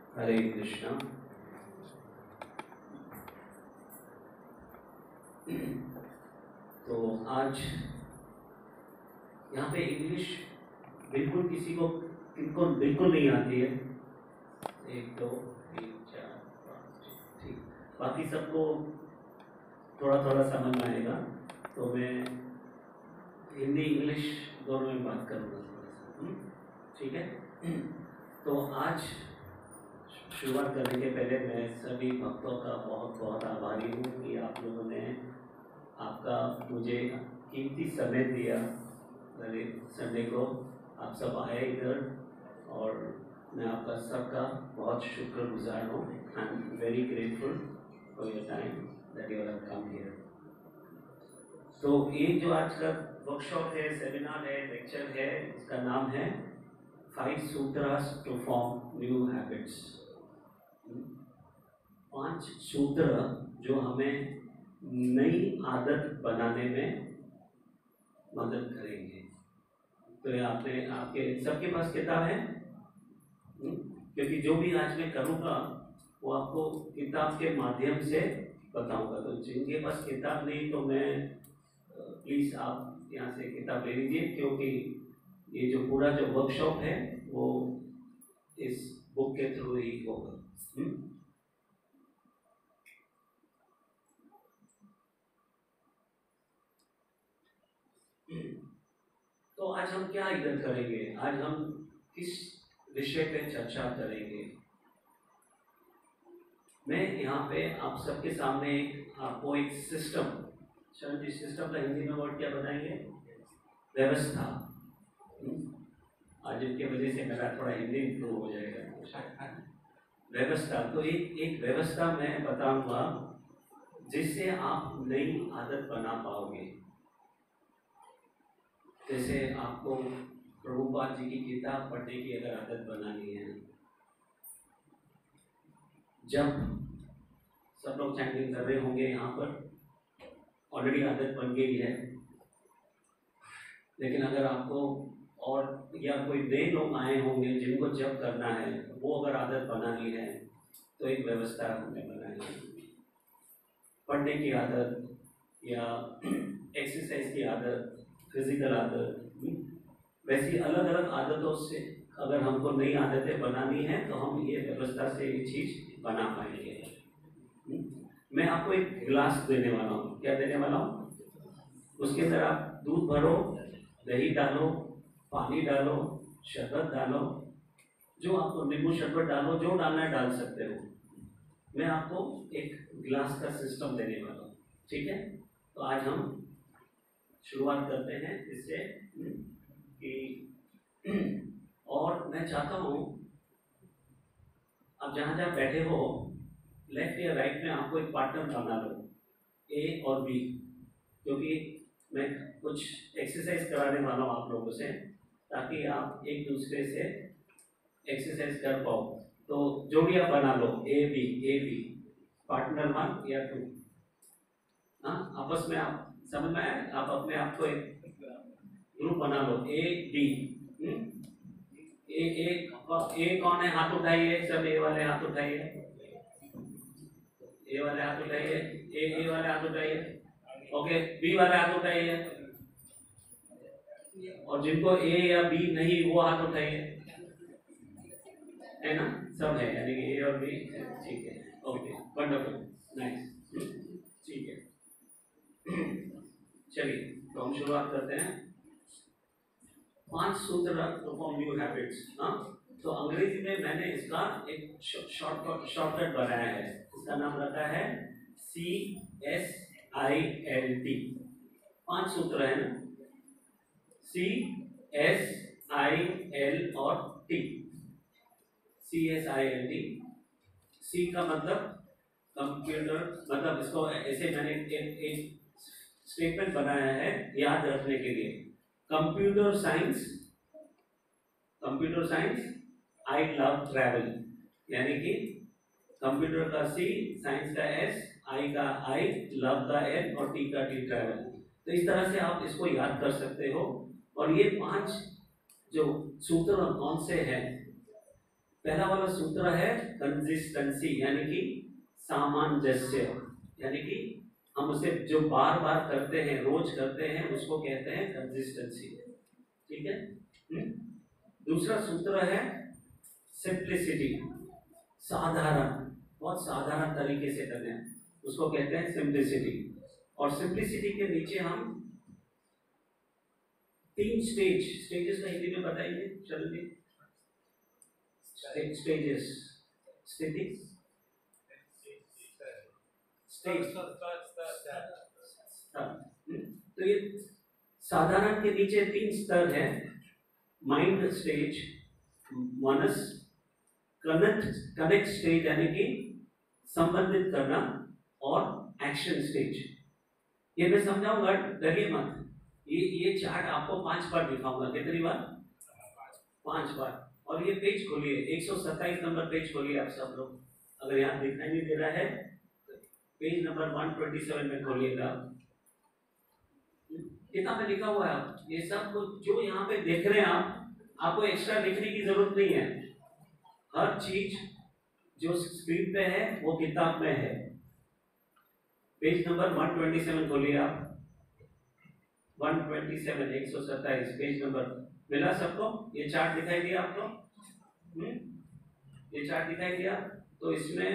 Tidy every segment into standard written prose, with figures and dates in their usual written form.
हरे कृष्णा। तो आज यहाँ पे इंग्लिश बिल्कुल किसी को किनको बिल्कुल नहीं आती है। 1 2 3 4 5 ठीक, बाकी सबको थोड़ा थोड़ा समझ में आएगा। तो मैं हिंदी इंग्लिश दोनों में बात करूँगा थोड़ा सा, ठीक है। तो आज शुरुआत करने के पहले मैं सभी भक्तों का बहुत बहुत आभारी हूँ कि आप लोगों ने आपका मुझे कीमती समय दिया। पहले संडे को आप सब आए इधर और मैं आपका सबका बहुत शुक्रगुजार हूँ। I am very grateful for your time that you have come here. तो ये जो आज का वर्कशॉप है, सेमिनार है, लेक्चर है, इसका नाम है 5 सूत्रास टू फॉर्म न्यू हैबिट्स। 5 सूत्र जो हमें नई आदत बनाने में मदद करेंगे। तो ये आपके सबके पास किताब है, क्योंकि जो भी आज मैं करूँगा वो आपको किताब के माध्यम से बताऊँगा। तो जिनके पास किताब नहीं तो मैं प्लीज़ आप यहाँ से किताब ले लीजिए, क्योंकि ये जो पूरा जो वर्कशॉप है वो इस बुक के थ्रू ही होगा। तो आज हम क्या इधर करेंगे, आज हम किस विषय पे चर्चा करेंगे। मैं यहाँ पे आप सबके सामने आपको एक सिस्टम, जिस सिस्टम का हिंदी में वर्ड क्या बताएंगे, व्यवस्था। आज इनके वजह से मेरा थोड़ा हिंदी इम्प्रूव हो जाएगा। व्यवस्था, तो एक व्यवस्था मैं बताऊंगा जिससे आप नई आदत बना पाओगे। जैसे आपको प्रभुपाद जी की किताब पढ़ने की अगर आदत बनानी है, जब सब लोग चैंटिंग कर रहे होंगे यहाँ पर, ऑलरेडी आदत बन गई है, लेकिन अगर आपको और या कोई नए लोग आए होंगे जिनको जब करना है, वो अगर आदत बनानी है तो एक व्यवस्था हमने बनाई है। पढ़ने की आदत या एक्सरसाइज की आदत, फिजिकल आदत, वैसी अलग अलग आदतों से अगर हमको नई आदतें बनानी है तो हम ये व्यवस्था से ये चीज़ बना पाएंगे। मैं आपको एक गिलास देने वाला हूँ। क्या देने वाला हूँ? उसके अंदर आप दूध भरो, दही डालो, पानी डालो, शरबत डालो, जो आपको नींबू शरबत डालो, जो डालना है डाल सकते हो। मैं आपको एक गिलास का सिस्टम देने वाला हूँ, ठीक है। तो आज हम शुरुआत करते हैं इससे कि और मैं चाहता हूँ आप जहाँ जहाँ बैठे हो, लेफ्ट या राइट में आपको एक पार्टनर बना लो, ए और बी, क्योंकि मैं कुछ एक्सरसाइज कराने वाला हूँ आप लोगों से, ताकि आप एक दूसरे से एक्सरसाइज कर पाओ। तो जोड़ियाँ बना लो, ए बी, पार्टनर 1 या 2। हाँ, आपस में आप समझ में आए, आप अपने आप को एक ग्रुप बना लो, ए बी। ए कौन है? हाथ उठाइए, सब ए वाले हाथ उठाइए, ए वाले हाथ उठाइए, ए वाले हाथ उठाइए। ओके, बी वाले हाथ उठाइए, और जिनको ए या बी नहीं वो हाथ उठाइए, है ना? सब है, यानी कि ए और बी, ठीक है। ओके, वंडरफुल, नाइस, ठीक है। चलिए, तो हम शुरुआत करते हैं। 5 सूत्र टू फॉर्म न्यू हैबिट्स। हाँ, तो अंग्रेजी में मैंने इसका एक शॉर्टकट बनाया है। इसका नाम रखा है CSILT। 5 सूत्र है ना, CSIL और T। CSILT, C का मतलब कंप्यूटर, मतलब इसको ऐसे मैंने एक स्टेटमेंट बनाया है याद रखने के लिए। Computer science I love travel, यानी कि कंप्यूटर का C, साइंस का S, आई का I, लव का L और T का T, ट्रैवल। तो इस तरह से आप इसको याद कर सकते हो। और ये 5 जो सूत्र कौन से हैं, पहला वाला सूत्र है कंसिस्टेंसी, यानी कि सामंजस्य, यानी कि हम उसे जो बार बार करते हैं, रोज करते हैं, उसको कहते हैं कंसिस्टेंसी। ठीक है। दूसरा सूत्र है सिंप्लिसिटी, साधारण, बहुत साधारण तरीके से करना है, उसको कहते हैं सिंप्लिसिटी। और सिंप्लिसिटी के नीचे हम 3 स्टेजेस का हिंदी में बताइए चलिए। स्टेजेस, स्थिति, तो ये साधारण के नीचे 3 स्तर है। माइंड स्टेज, मनस, कनेक्ट स्टेज यानी कि संबंधित करना, और एक्शन स्टेज। ये मैं समझाऊंगा, डरिए मत। ये चार्ट आपको 5 बार दिखाऊंगा। कितनी बार? 5 बार। और ये पेज खोलिए, 127 नंबर पेज खोलिए आप सब लोग। अगर यहाँ दिखाई नहीं दे रहा है, पेज नंबर 127 में खोलिएगा। किताब में लिखा हुआ है। आप ये सब कुछ जो यहाँ पे देख रहे हैं, आपको एक्स्ट्रा लिखने की जरूरत नहीं है। हर चीज जो स्क्रीन पे है वो किताब में है। पेज नंबर 127 खोलिए आप। 127, 127 पेज नंबर मिला सबको? ये चार्ट दिखाई दिया आपको? ये चार्ट दिखाई दिया? तो इसमें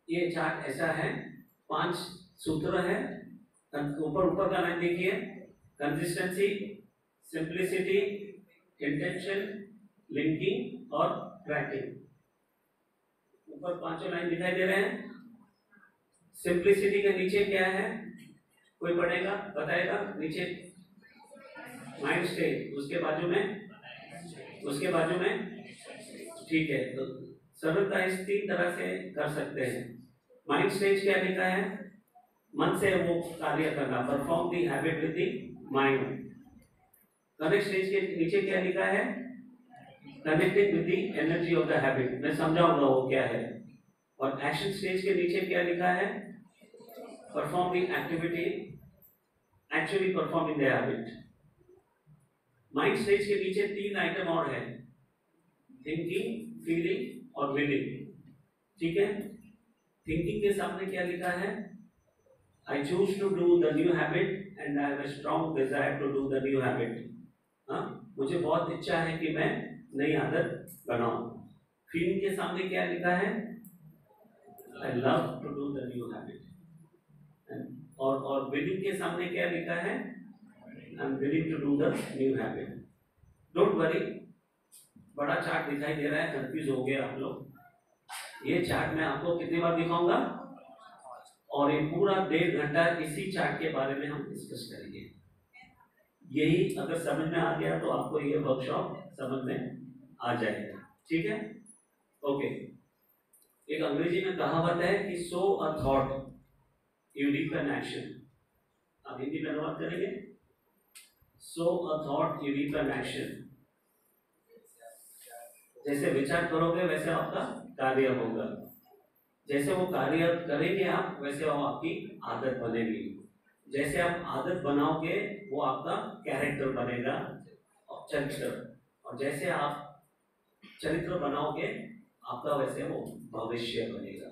ये चार्ट ऐसा है, 5 सूत्र है। ऊपर का लाइन देखिए, कंसिस्टेंसी, सिंप्लिसिटी, इंटेंशन, लिंकिंग और ट्रैकिंग। ऊपर 5 लाइन दिखाई दे रहे हैं। सिंप्लिसिटी के नीचे क्या है? कोई पढ़ेगा, बताएगा? नीचे माइंड स्टेज, उसके बाजू में ठीक है। तो सरलता इस 3 तरह से कर सकते हैं। माइंड स्टेज क्या लिखा है? मन से वो कार्य करना, perform the habit with the mind. Connect stage के नीचे क्या लिखा है? Connecting with the energy of the habit. मैं समझाऊंगा वो क्या है। और एक्शन स्टेज के नीचे क्या लिखा है? Perform the activity, actually performing the habit. Mind stage के नीचे 3 आइटम और है, थिंकिंग, फीलिंग और विलिंग। ठीक है। थिंकिंग के सामने क्या लिखा है? I choose to do the new habit and I have a strong desire to do the new habit. मुझे बहुत इच्छा है कि मैं नई आदत बनाऊं। फीलिंग के सामने क्या लिखा है? I love to do the new habit. और विलिंग के सामने क्या लिखा है? I'm willing to do the new habit. Don't worry, बड़ा चार्ट दिखाई दे रहा है, कंफ्यूज हो गए आप लोग। ये चार्ट मैं आपको कितनी बार दिखाऊंगा, और ये पूरा 1.5 घंटा इसी चार्ट के बारे में हम डिस्कस करेंगे। यही अगर समझ में आ गया तो आपको ये वर्कशॉप समझ में आ जाएगा। ठीक है, ओके। एक अंग्रेजी में कहावत है कि so a thought you reap an action. आप हिंदी में अनुवाद करेंगे, so a thought you reap an action. जैसे विचार करोगे वैसे आपका कार्य होगा। जैसे वो कार्य करेंगे आप, वैसे वो आपकी आदत बनेगी। जैसे आप आदत बनाओगे वो आपका कैरेक्टर बनेगा और चरित्र। और जैसे आप चरित्र बनाओगे आपका वैसे वो भविष्य बनेगा।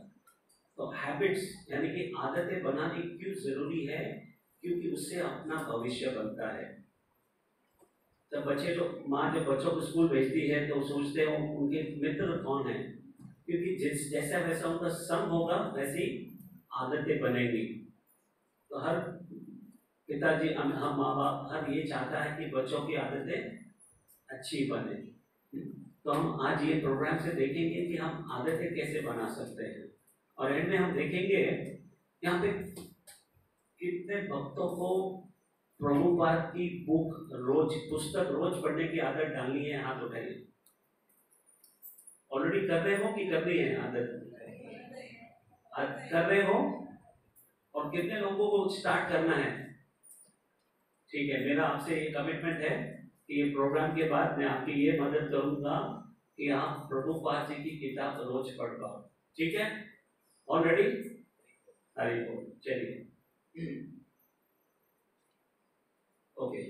तो हैबिट्स यानी कि आदतें बनानी क्यों जरूरी है? क्योंकि उससे अपना भविष्य बनता है। जब बच्चों को स्कूल भेजती है तो सोचते हैं उनके मित्र कौन है, क्योंकि जैसा वैसा उनका संग होगा वैसी आदतें बनेंगी। तो हर पिताजी, हम माँ बाप, हर ये चाहता है कि बच्चों की आदतें अच्छी बने। तो हम आज ये प्रोग्राम से देखेंगे कि हम आदतें कैसे बना सकते हैं। और एंड में हम देखेंगे यहाँ पे कितने भक्तों को प्रभुपाद की पुस्तक रोज पढ़ने की आदत डालनी है। हाथ उठाइए। ऑलरेडी कर रहे हो कि करनी है आदत? कर रहे हो? और कितने लोगों को स्टार्ट करना है? ठीक है, मेरा आपसे ये कमिटमेंट है कि ये प्रोग्राम के बाद मैं आपकी ये मदद करूंगा कि आप प्रभुपाद जी की किताब रोज पढ़ पाओ। ठीक है, ऑलरेडी? हरी बोल। चलिए, ओके।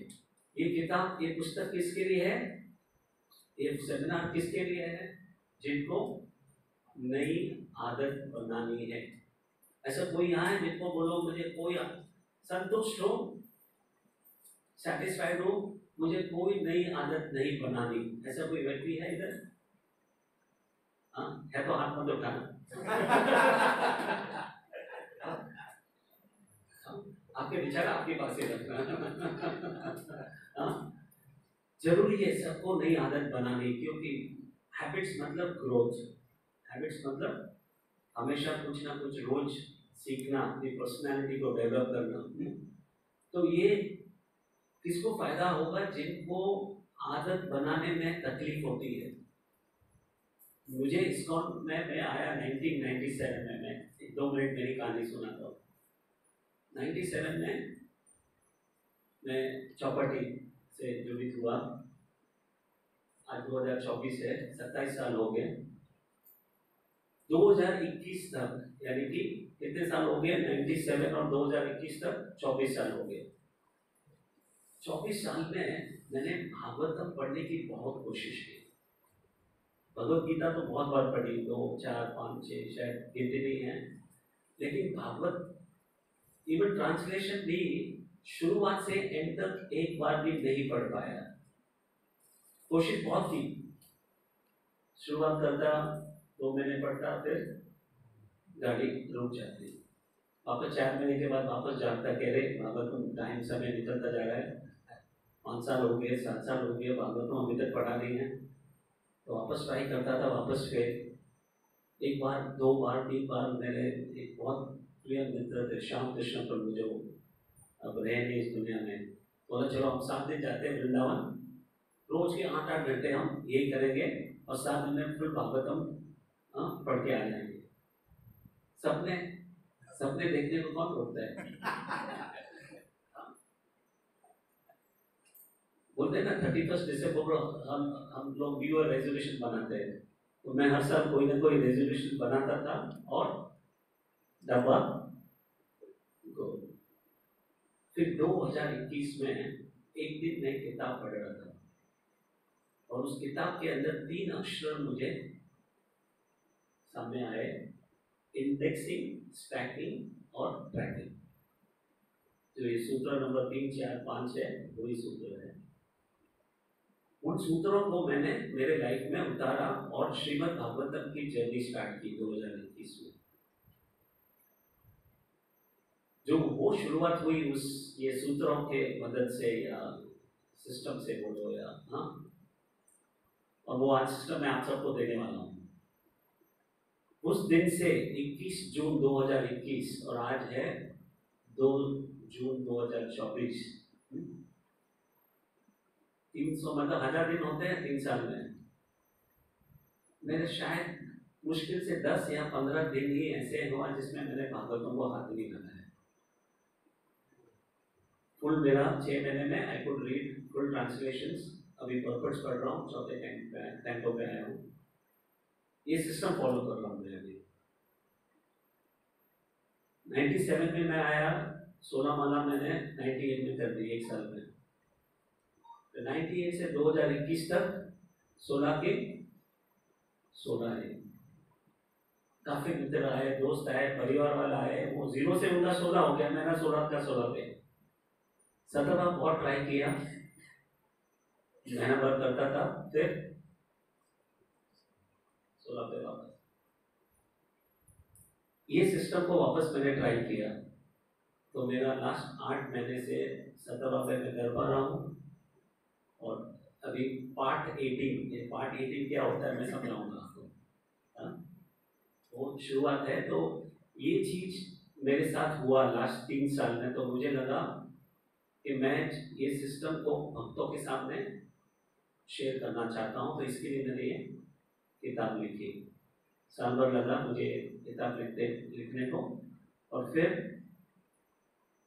ये किताब, ये पुस्तक किसके लिए है? ये सेमिनार किसके लिए है? जिनको नई आदत बनानी है। ऐसा कोई यहाँ है जिनको बोलो मुझे कोई संतुष्ट हो, सेटिस्फाइड हो, मुझे कोई नई आदत नहीं बनानी, ऐसा कोई व्यक्ति है इधर? हाँ है तो हाथ मत उठाना। आपके विचार आपके पास ही रखना। जरूरी है सबको नई आदत बनानी, क्योंकि हैबिट्स मतलब ग्रोथ, हैबिट्स मतलब हमेशा कुछ ना कुछ रोज सीखना, अपनी पर्सनालिटी को डेवलप करना। तो ये किसको फायदा होगा? जिनको आदत बनाने में तकलीफ होती है। मुझे इस्कॉन में मैं आया 1997 में, मैं 2 मिनट मेरी कहानी सुनाता हूँ। 97 में मैं चौपाटी से जुड़ित हुआ। आज 2024 है, 27 साल हो गए। 2021 तक, यानी कि कितने साल हो गए? 97 और 2021 तक 24 साल हो गए। 24 साल में मैंने भागवतम पढ़ने की बहुत कोशिश की। भगवत गीता तो बहुत बार पढ़ी, 2, 4, 5, 6 शायद गिनती नहीं है, लेकिन भागवत इवन ट्रांसलेशन भी शुरुआत से एंड तक एक बार भी नहीं पढ़ पाया। कोशिश बहुत की, शुरुआत करता 2 महीने पढ़ता, फिर गाड़ी रुक जाती, वापस 4 महीने के बाद वापस जागता, कह रहे भागवतम टाइम समय निकलता जा रहा है, 5 साल हो गए, 7 साल हो गए, भागवतम अभी तक पढ़ा नहीं है। तो वापस ट्राई करता था, वापस फिर 1 बार 2 बार 3 बार। मेरे एक बहुत प्रिय मित्र थे श्याम कृष्ण प्रभु, जो अब रहे नहीं इस दुनिया में, बोला चलो हम 7 दिन जाते हैं वृंदावन, रोज के 8-8 घंटे हम यही करेंगे और 7 दिन में फिर भागवतम पढ़ के आ जाएंगे। सपने देखने को कौन रोकता है? बोलते हैं ना 31 दिसंबर को हम लोग न्यू ईयर रेजोल्यूशन बनाते हैं, तो मैं हर साल कोई ना कोई रेजोल्यूशन बनाता था और डब्बा को। फिर 2021 में एक दिन मैं किताब पढ़ रहा था और उस किताब के अंदर 3 अक्षर मुझे सामने आए, इंडेक्सिंग, स्टैकिंग और ट्रैकिंग। तो ये सूत्र नंबर 3, 4, 5 है, वही सूत्र है। उन सूत्रों को मैंने मेरे लाइफ में उतारा और श्रीमद् भागवतम की जर्नी स्टार्ट की 2021 में। जो वो शुरुआत हुई उस ये सूत्रों के मदद से या सिस्टम से बोलो या और वो आज सिस्टम मैं आप सबको देने वाला हूँ। उस दिन से 21 जून 2021 और आज है 2 जून 2024, 300 मतलब 1000 दिन होते हैं 3 साल में। मेरे शायद मुश्किल से 10 या 15 दिन ही ऐसे हुआ जिसमें मैंने भागवतों को हाथ नहीं लगाया। फुल मेरा 6 महीने में I could read full translations. अभी पर्पट्स पढ़ रहा हूँ, 4थे कैंटो पे आया हूँ। ये सिस्टम फॉलो कर रहा हूँ मैं अभी। 97 में मैं आया, 16 माला मैंने 98 में कर दी, 1 साल में। 98 से 2021 तक 16 के 16 है। काफी मित्र आए, दोस्त आए, परिवार वाला आए, वो 0 से उनका 16 हो गया, मेरा 16 का 16 पे। सतत बहुत ट्राई किया, महीना भर करता था, फिर 16 पे वापस। ये सिस्टम को वापस मैंने ट्राई किया, तो मेरा लास्ट 8 महीने से 17 पे मैं कर पा रहा हूँ। और अभी पार्ट 18 क्या होता है मैं समझाऊंगा आपको। वो शुरुआत है। तो ये चीज मेरे साथ हुआ लास्ट 3 साल में, तो मुझे लगा कि मैं ये सिस्टम को भक्तों के सामने शेयर करना चाहता हूँ। तो इसके लिए मैंने ये किताब लिखी। साल भर लगा मुझे किताब लिखने को, और फिर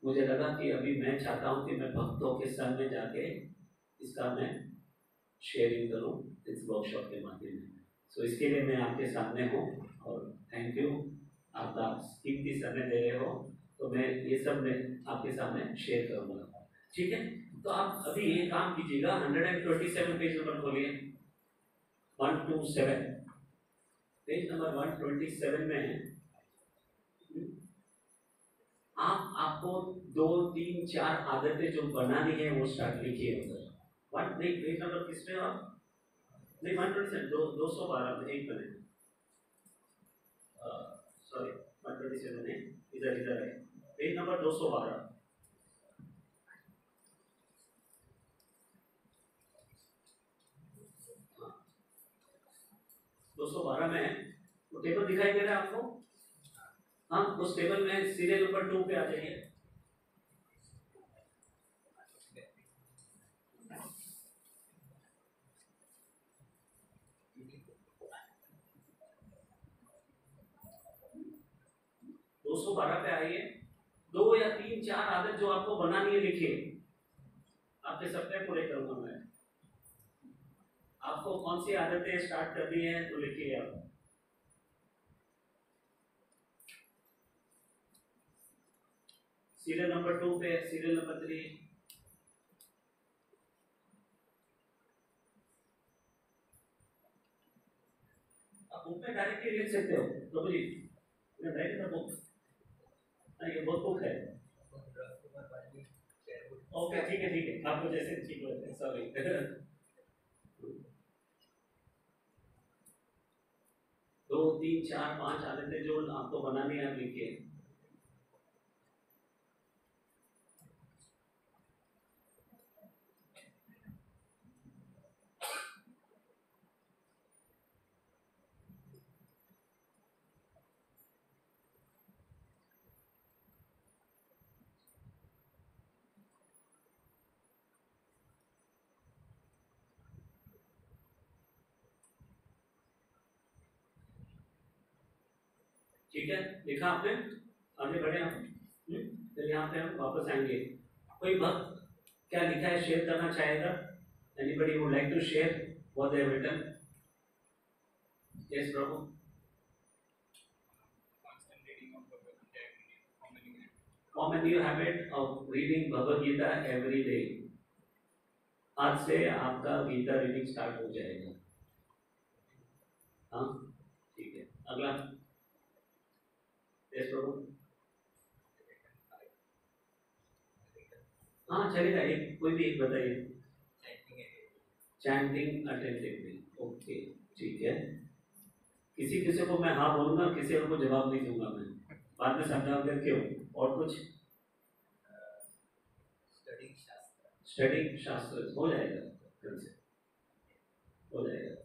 मुझे लगा कि अभी मैं चाहता हूँ कि मैं भक्तों के सामने जाके इसका मैं शेयरिंग करूँ इस वर्कशॉप के माध्यम में। सो इसके लिए मैं आपके सामने हूँ और थैंक यू, आप कीमती समय दे रहे हो, तो मैं ये सब मैं आपके सामने शेयर करूँगा। ठीक है, तो आप अभी ये काम कीजिएगा, 127 पेज नंबर खोलिए। 127, पेज नंबर 127 में है। आपको 2, 3, 4 आदतें जो बनानी है वो स्टार्ट लिखिए उधर। वन नहीं, पेज नंबर किस पे आप? नहीं 127, 212 में, एक मिनट, सॉरी 127 है, इधर है, पेज नंबर 212। 212 में है, वो टेबल दिखाई दे रहा है आपको? हाँ, उस टेबल में सीरियल नंबर 2 पे आ जाइए। दो 212 पे आइए। 2 या 3, 4 आदत जो आपको बनानी है लिखिए, आपके सपने पूरे करूंगा मैं। आपको कौन सी आदतें स्टार्ट करनी है तो लिखिए आप। सीरियल नंबर 2 पे, सीरियल नंबर 3, आप बुक में डायरेक्टली लिख सकते हो प्रभु जी, राइट द बुक। ये बुक है। ओके ठीक है, आपको जैसे ठीक लगता है, सॉरी। 2, 3, 4, 5 आदतें जो आपको बनानी है लिखिए। ठीक है, लिखा आपने? आगे बढ़े हम। फिर यहाँ पे हम वापस आएंगे। कोई भक्त क्या लिखा है शेयर करना चाहेगा? Anybody would like to share what they have written? Yes Prabhu. How many you habit of reading Bhagavad Gita every day? आज से आपका गीता रीडिंग स्टार्ट हो जाएगा। हाँ ठीक है, अगला। यस प्रभु। हाँ चलेगा, एक कोई भी एक बताइए। चैंटिंग अटेंटिवली, ओके ठीक है। किसी किसी को मैं हाँ बोलूंगा, किसी को जवाब नहीं दूंगा मैं, बाद में समझाऊंगा करके हो। और कुछ? स्टडी शास्त्र हो जाएगा, हो जाएगा।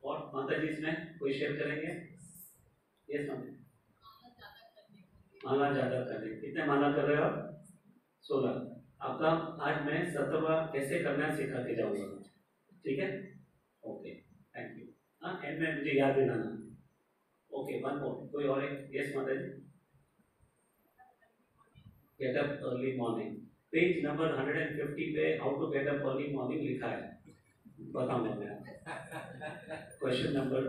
और माता जी इसमें कोई शेयर करेंगे? ये समझ, माला ज्यादा करने, कितने माला कर रहे हो आप? 16। आपका आज मैं 17वां कैसे करना है सिखा के जाऊंगा, ठीक है? Okay thank you. हाँ एंड में मुझे याद दिलाना। ओके वन मोर, कोई और एक? यस माता जी। Get up early morning, page number 150 पे how to get up early morning लिखा है, बताऊंगा मैं। क्वेश्चन नंबर,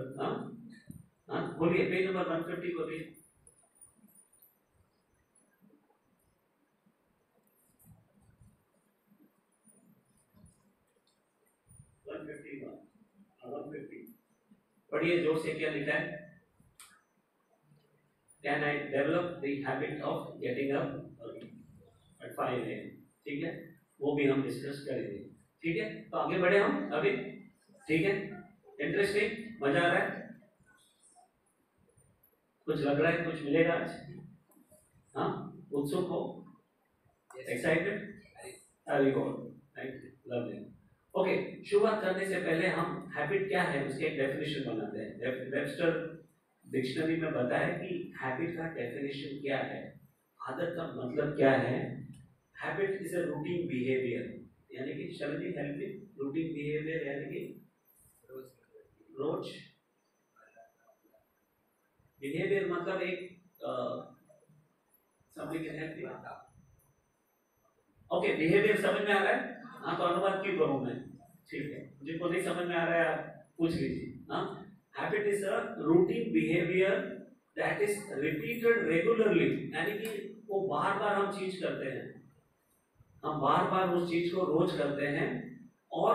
हाँ बोलिए, पेज नंबर 150 बोलिए। पढ़िए जोर से, क्या लिखा है? Can I develop the habit of getting up early at 5 AM? ठीक है, वो भी हम डिस्कस करेंगे। ठीक है, तो आगे बढ़े हम अभी। ठीक है, इंटरेस्टिंग, मजा आ रहा है? कुछ लग रहा है कुछ मिलेगा आज? हाँ उत्सुक हो? Excited? Very good, thank you, lovely. Okay, शुरुआत करने से पहले हम हैबिट क्या है उसके एक डेफिनेशन बनाते हैं। वेबस्टर डिक्शनरी में बताया कि हैबिट का डेफिनेशन क्या है, आदत का मतलब क्या है। Habit is a routine behaviour, यानी कि शरणी हेल्पिंग रूटीन बिहेवियर, यानी कि रोज बिहेवियर मतलब एक समझ के हेल्प। ओके बिहेवियर समझ में आ रहा है? हाँ तो अनुवाद क्यों करूं मैं? ठीक है, जिनको नहीं समझ में आ रहा है आप पूछ लीजिए। हाँ, habit is a routine behaviour that is repeated regularly, यानी कि वो बार बार हम चीज करते हैं, हम बार बार उस चीज को रोज करते हैं, और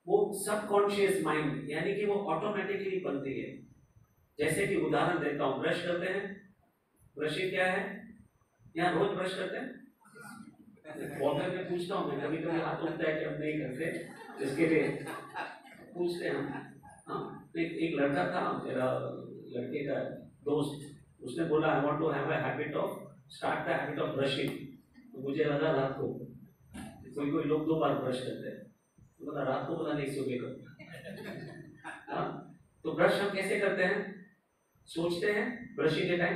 वो सबकॉन्शियस माइंड, यानी कि वो ऑटोमेटिकली बनती है। जैसे कि उदाहरण देता हूँ, ब्रश करते हैं, ब्रश क्या है, यहाँ रोज ब्रश करते हैं? वाटर में पूछता हूँ मैं, कभी कभी हाथ उठता है कि हम नहीं करते, इसके लिए पूछते हैं हम। हाँ, एक लड़का था मेरा, लड़के का दोस्त, उसने बोला I want to have a habit of start the habit of brushing. तो मुझे लगा रात को, कोई कोई लोग 2 बार ब्रश करते हैं, तो बोला रात को बोला नहीं सोएगा। हाँ, तो ब्रश हम कैसे करते हैं, सोचते हैं ब्रशिंग के टाइम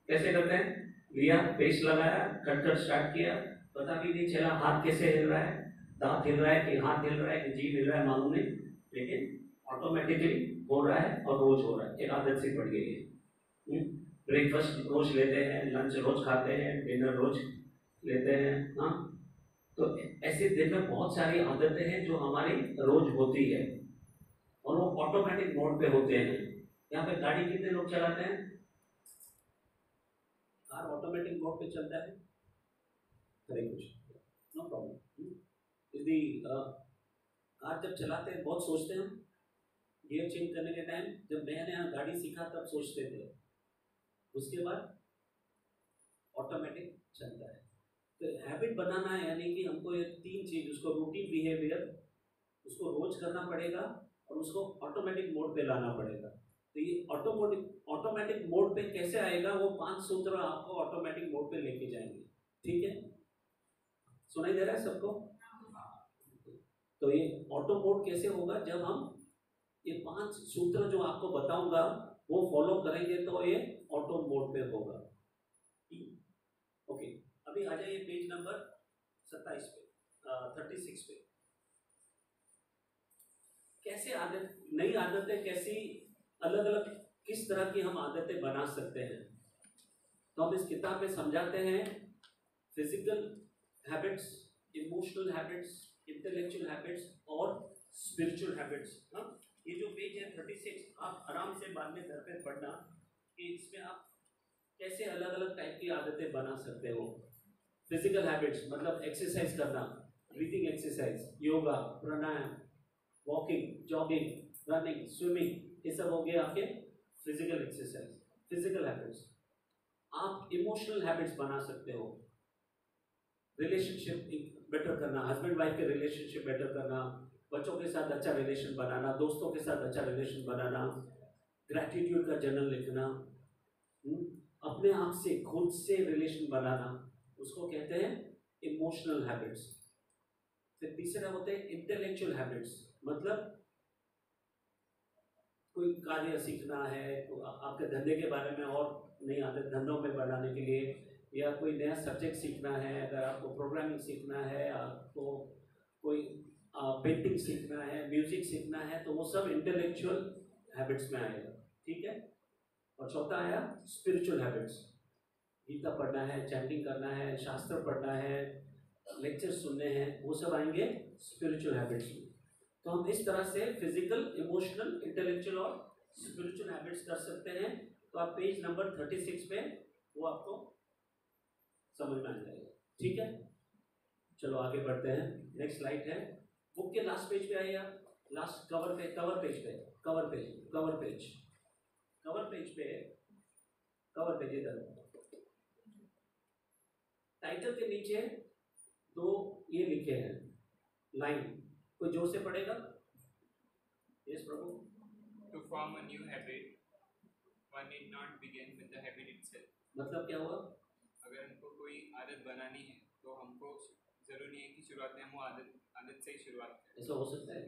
कैसे करते हैं, लिया पेस्ट लगाया, कट कर स्टार्ट किया, पता भी नहीं चला हाथ कैसे हिल रहा है, दांत हिल रहा है कि हाथ हिल रहा है कि जीभ हिल रहा है मालूम नहीं, लेकिन ऑटोमेटिकली हो रहा है और रोज हो रहा है, एक आदत सी पड़ गई है। ब्रेकफास्ट रोज लेते हैं, लंच रोज खाते हैं, डिनर रोज लेते हैं। हाँ, तो ऐसे दिन में बहुत सारी आदतें हैं जो हमारी रोज होती है और वो ऑटोमेटिक मोड पे होते हैं। यहाँ पे गाड़ी कितने लोग चलाते हैं? कार ऑटोमेटिक मोड पे चलता है, करे कुछ नो प्रॉब्लम। यदि कार जब चलाते हैं बहुत सोचते हैं, गियर चेंज करने के टाइम जब नया नया गाड़ी सीखा तब सोचते थे, उसके बाद ऑटोमेटिक चलता है। तो हैबिट बनाना है, यानी कि हमको ये 3 चीज, उसको रूटीन बिहेवियर, उसको रोज करना पड़ेगा और उसको ऑटोमेटिक मोड पे लाना पड़ेगा। तो ये ऑटोमेटिक मोड पे कैसे आएगा, वो 5 सूत्र आपको ऑटोमेटिक मोड पे लेके जाएंगे। ठीक है, सुनाई दे रहा है सबको? तो ये ऑटो मोड कैसे होगा, जब हम ये 5 सूत्र जो आपको बताऊंगा वो फॉलो करेंगे तो ये ऑटो मोड पे होगा। ओके, अभी आ जाइए पेज नंबर 27 पे, 36 पे। कैसे आदत, नई आदतें कैसी, अलग अलग किस तरह की हम आदतें बना सकते हैं, तो हम इस किताब में समझाते हैं। Physical habits, emotional habits, intellectual habits और स्पिरिचुअल हैबिट्स। हाँ, ये जो पेज है 36, आप आराम से बाद में घर पे पढ़ना कि इसमें आप कैसे अलग अलग टाइप की आदतें बना सकते हो। फिजिकल हैबिट्स मतलब एक्सरसाइज करना, ब्रीथिंग एक्सरसाइज, योगा, प्राणायाम, वॉकिंग, जॉगिंग, रनिंग, स्विमिंग, ये सब हो गया आपके फिजिकल एक्सरसाइज, फिजिकल हैबिट्स। आप इमोशनल हैबिट्स बना सकते हो, रिलेशनशिप बेटर करना, हस्बैंड वाइफ के रिलेशनशिप बेटर करना, बच्चों के साथ अच्छा रिलेशन बनाना, दोस्तों के साथ अच्छा रिलेशन बनाना, ग्रैटिट्यूड का जर्नल लिखना, अपने आप से खुद से रिलेशन बनाना, उसको कहते हैं इमोशनल हैबिट्स। फिर तीसरा होते हैं इंटेलेक्चुअल हैबिट्स, मतलब कोई कार्य सीखना है, तो आपके धंधे के बारे में और नई आदत धंधों में बढ़ाने के लिए, या कोई नया सब्जेक्ट सीखना है, अगर आपको प्रोग्रामिंग सीखना है, आपको कोई पेंटिंग सीखना है, म्यूजिक सीखना है, तो वो सब इंटेलेक्चुअल हैबिट्स में आएगा। ठीक है, और चौथा आया स्पिरिचुअल हैबिट्स, गीता पढ़ना है, चैंटिंग करना है, शास्त्र पढ़ना है, लेक्चर सुनने हैं, वो सब आएंगे स्पिरिचुअल हैबिट्स में। तो हम इस तरह से फिजिकल, इमोशनल, इंटेलेक्चुअल और स्पिरिचुअल हैबिट्स कर सकते हैं। तो आप पेज नंबर 36 पे वो आपको समझ में आ जाएगा। ठीक है, चलो आगे बढ़ते हैं। नेक्स्ट स्लाइड है, बुक के लास्ट पेज पे आइए आप, लास्ट कवर पे, कवर पेज पे, cover page, cover page, cover page पे, कवर पेज इधर, टाइटल के नीचे 2 ये लिखे हैं लाइन, कोई जोर से पढ़ेगा? Yes Prabhu. To form a new habit, one need not begin with the habit itself. मतलब क्या हुआ? अगर हमको कोई आदत बनानी है तो हमको जरूरी है कि शुरुआत में हम वो आदत से ही शुरुआत करें। ऐसा हो सकता है,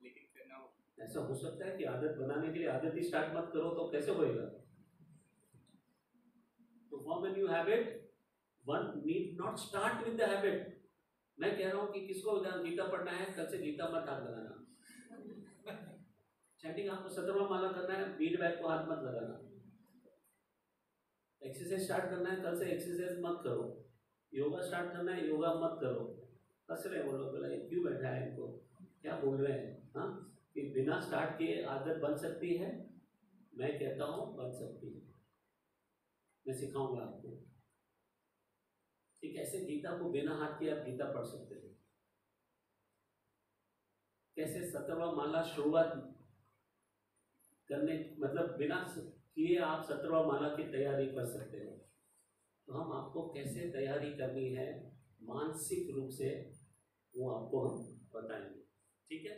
लेकिन करना हो, ऐसा हो सकता है कि आदत बनाने के लिए आदत ही स्टार्ट मत करो तो कैसे होएगा? To form a new habit, one need not start with the habit. मैं कह रहा हूँ कि किसको गीता पढ़ना है, कल से गीता मत हाथ लगाना। चैंटिंग आपको 17वां माला करना है, बीट बैग को हाथ मत लगाना। एक्सरसाइज स्टार्ट करना है, कल से एक्सरसाइज मत करो। योगा स्टार्ट करना है, योगा मत करो। हंस रहे वो लोग, बोला क्यों बैठा है, इनको क्या बोल रहे हैं? हाँ, कि बिना स्टार्ट किए आदत बन सकती है? मैं कहता हूँ बन सकती है। मैं सिखाऊंगा आपको कि कैसे गीता को बिना हाथ के आप गीता पढ़ सकते हैं। कैसे 17वां माला शुरुआत करने, मतलब बिना किए आप 17वां माला की तैयारी कर सकते हो। तो हम आपको कैसे तैयारी करनी है मानसिक रूप से, वो आपको हम बताएंगे, ठीक है।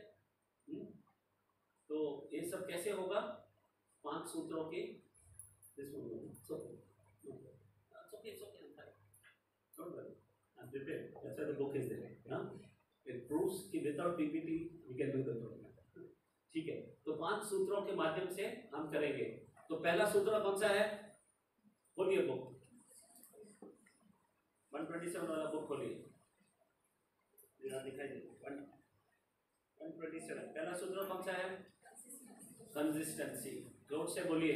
तो ये सब कैसे होगा, 5 सूत्रों के ठीक है। तो 5 सूत्रों के माध्यम से हम करेंगे। तो पहला सूत्र कौन सा है, खोलिए बुक 127 वाला बुक खोलिए, दिखाई दे 127। पहला सूत्र कौन सा है, कंसिस्टेंसी। जोर से बोलिए,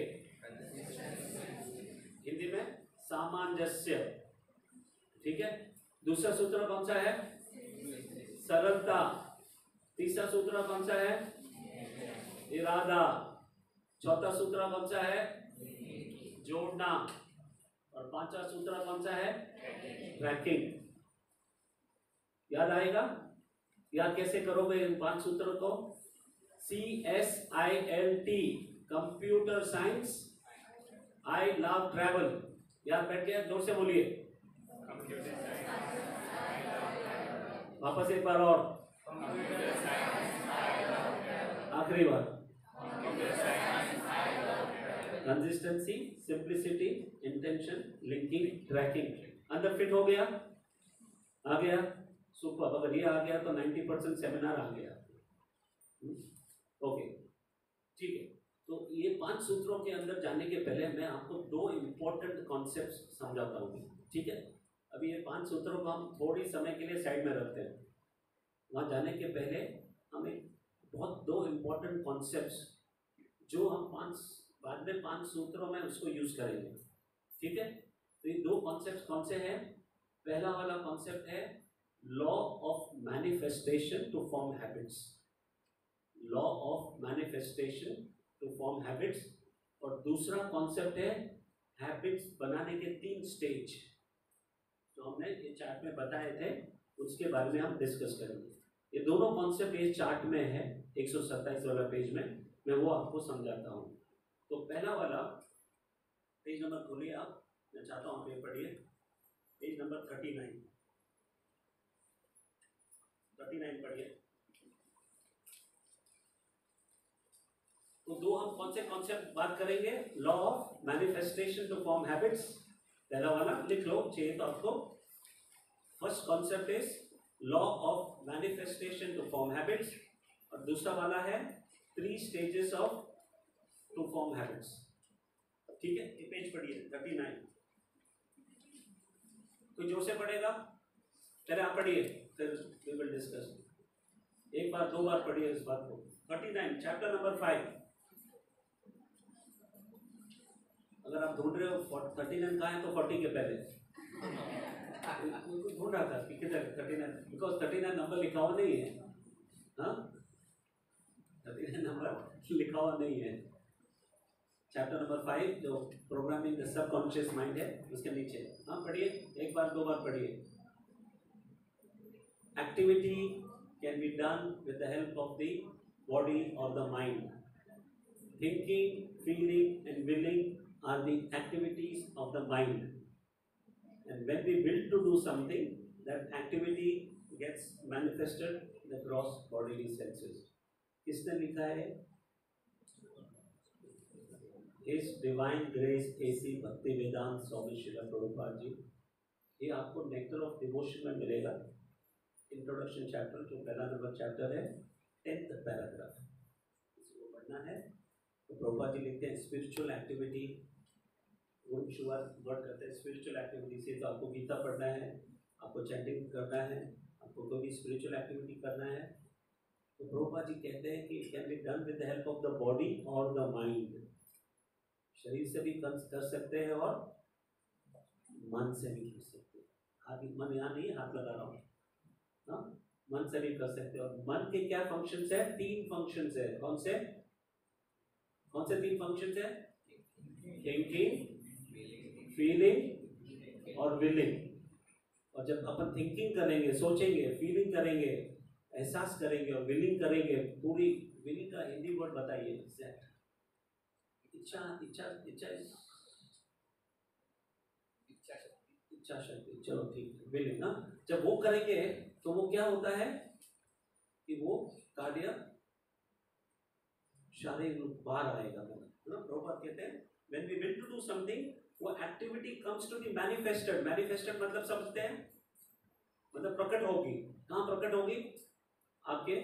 हिंदी में सामंजस्य, ठीक है। दूसरा सूत्र कौन सा है, सरलता। तीसरा सूत्र कौन सा है, इरादा। चौथा सूत्र कौन सा है, जोड़ना। और 5वां सूत्र कौन सा है, ट्रैकिंग। याद आएगा, याद कैसे करोगे इन 5 सूत्रों को, CSILT computer science, I love travel. याद बैठ गया, जोर से बोलिए, वापस एक बार और, आखिरी बार, consistency, simplicity, intention, linking, tracking. अंदर फिट हो गया, आ गया, सुपर। अगर ये आ गया तो 90% सेमिनार आ गया। ओके, ठीक है। तो ये 5 सूत्रों के अंदर जाने के पहले मैं आपको 2 इंपॉर्टेंट कॉन्सेप्ट्स समझाता हूँ, ठीक है। अभी ये 5 सूत्रों को हम थोड़ी समय के लिए साइड में रखते हैं। वहाँ जाने के पहले हमें बहुत 2 इंपॉर्टेंट कॉन्सेप्ट्स, जो हम बाद में 5 सूत्रों में उसको यूज करेंगे, ठीक है। तो ये 2 कॉन्सेप्ट्स कौन से हैं। पहला वाला कॉन्सेप्ट है law of manifestation to form habits, law of manifestation to form habits. और दूसरा कॉन्सेप्ट है हैबिट्स बनाने के 3 स्टेज, जो हमने ये चार्ट में बताए थे, उसके बारे में हम डिस्कस करेंगे। ये दोनों कॉन्सेप्ट इस चार्ट में है, 127 वाला पेज में, मैं वो आपको समझाता हूँ। तो पहला वाला पेज नंबर खोलिए आप, मैं चाहता हूँ आप ये पढ़िए, पेज नंबर 39 पढ़िए। तो 2 हम कौन से कॉन्सेप्ट बात करेंगे, law of manifestation to form habits. पहला वाला लिख लो, चाहिए तो आपको। First concept is law of manifestation to form habits, और दूसरा वाला है 3 stages of to form habits, ठीक है। ये पेज पढ़िए 39। कोई जोर से पढ़ेगा, पहले आप पढ़िए, फिर वी विल डिस्कस। एक बार 2 बार पढ़िए इस बात को। 39 चैप्टर नंबर 5। अगर आप ढूंढ रहे हो 39 कहाँ है, तो 40 के पहले ढूंढ रहा था कि किधर 39, बिकॉज 39 नंबर लिखा हुआ नहीं है। हाँ, 39 नंबर लिखा हुआ नहीं है। चैप्टर नंबर 5 जो प्रोग्रामिंग द सबकॉन्शियस माइंड है, उसके नीचे। हाँ पढ़िए, एक बार 2 बार पढ़िए। Activity can be done with the help of the body और the mind. Thinking, feeling and willing are the activities of the mind, and when we will to do something, that activity gets manifested in the gross bodily senses. किसने लिखा है, His Divine Grace AC Bhaktivedanta Swami Srila Prabhupada जी। ये आपको nectar of devotion में मिलेगा, introduction chapter, जो पहला number chapter है, 10th पैराग्राफ, इसको पढ़ना है। तो प्रभुपाद जी लिखते हैं स्पिरिचुअल एक्टिविटी, शुरुआत वर्ड करते हैं स्पिरिचुअल एक्टिविटी से। तो आपको गीता पढ़ना है, आपको चैंटिंग करना है, आपको कोई भी स्पिरिचुअल एक्टिविटी करना है। तो प्रभुपाद जी कहते हैं कि it can be done with the help of the body और द माइंड। शरीर से भी कर सकते हैं और मन से भी कर सकते हैं। हाथ, मन यहाँ नहीं, हाथ लगा रहा हूँ, हाँ, मन से भी कर सकते हैं। और मन के क्या फंक्शंस है, 3 फंक्शंस है। कौन से 3 फंक्शंस है, थिंकिंग, फीलिंग और विलिंग। और जब अपन थिंकिंग करेंगे, सोचेंगे, फीलिंग करेंगे, एहसास करेंगे और विलिंग करेंगे, पूरी विलिंग का हिंदी वर्ड बताइए एग्जैक्ट। इच्छा इच्छा इच्छा इच्छा शक्ति, चलो ठीक है, विलिंग ना। जब वो करेंगे तो वो क्या होता है कि वो कार्य शारीरिक रूप बाहर आएगा, है ना। प्रभुपाद कहते हैं when we will to do something, वो activity comes to be manifested। manifested मतलब समझते हैं, मतलब प्रकट होगी। कहाँ प्रकट होगी? आपके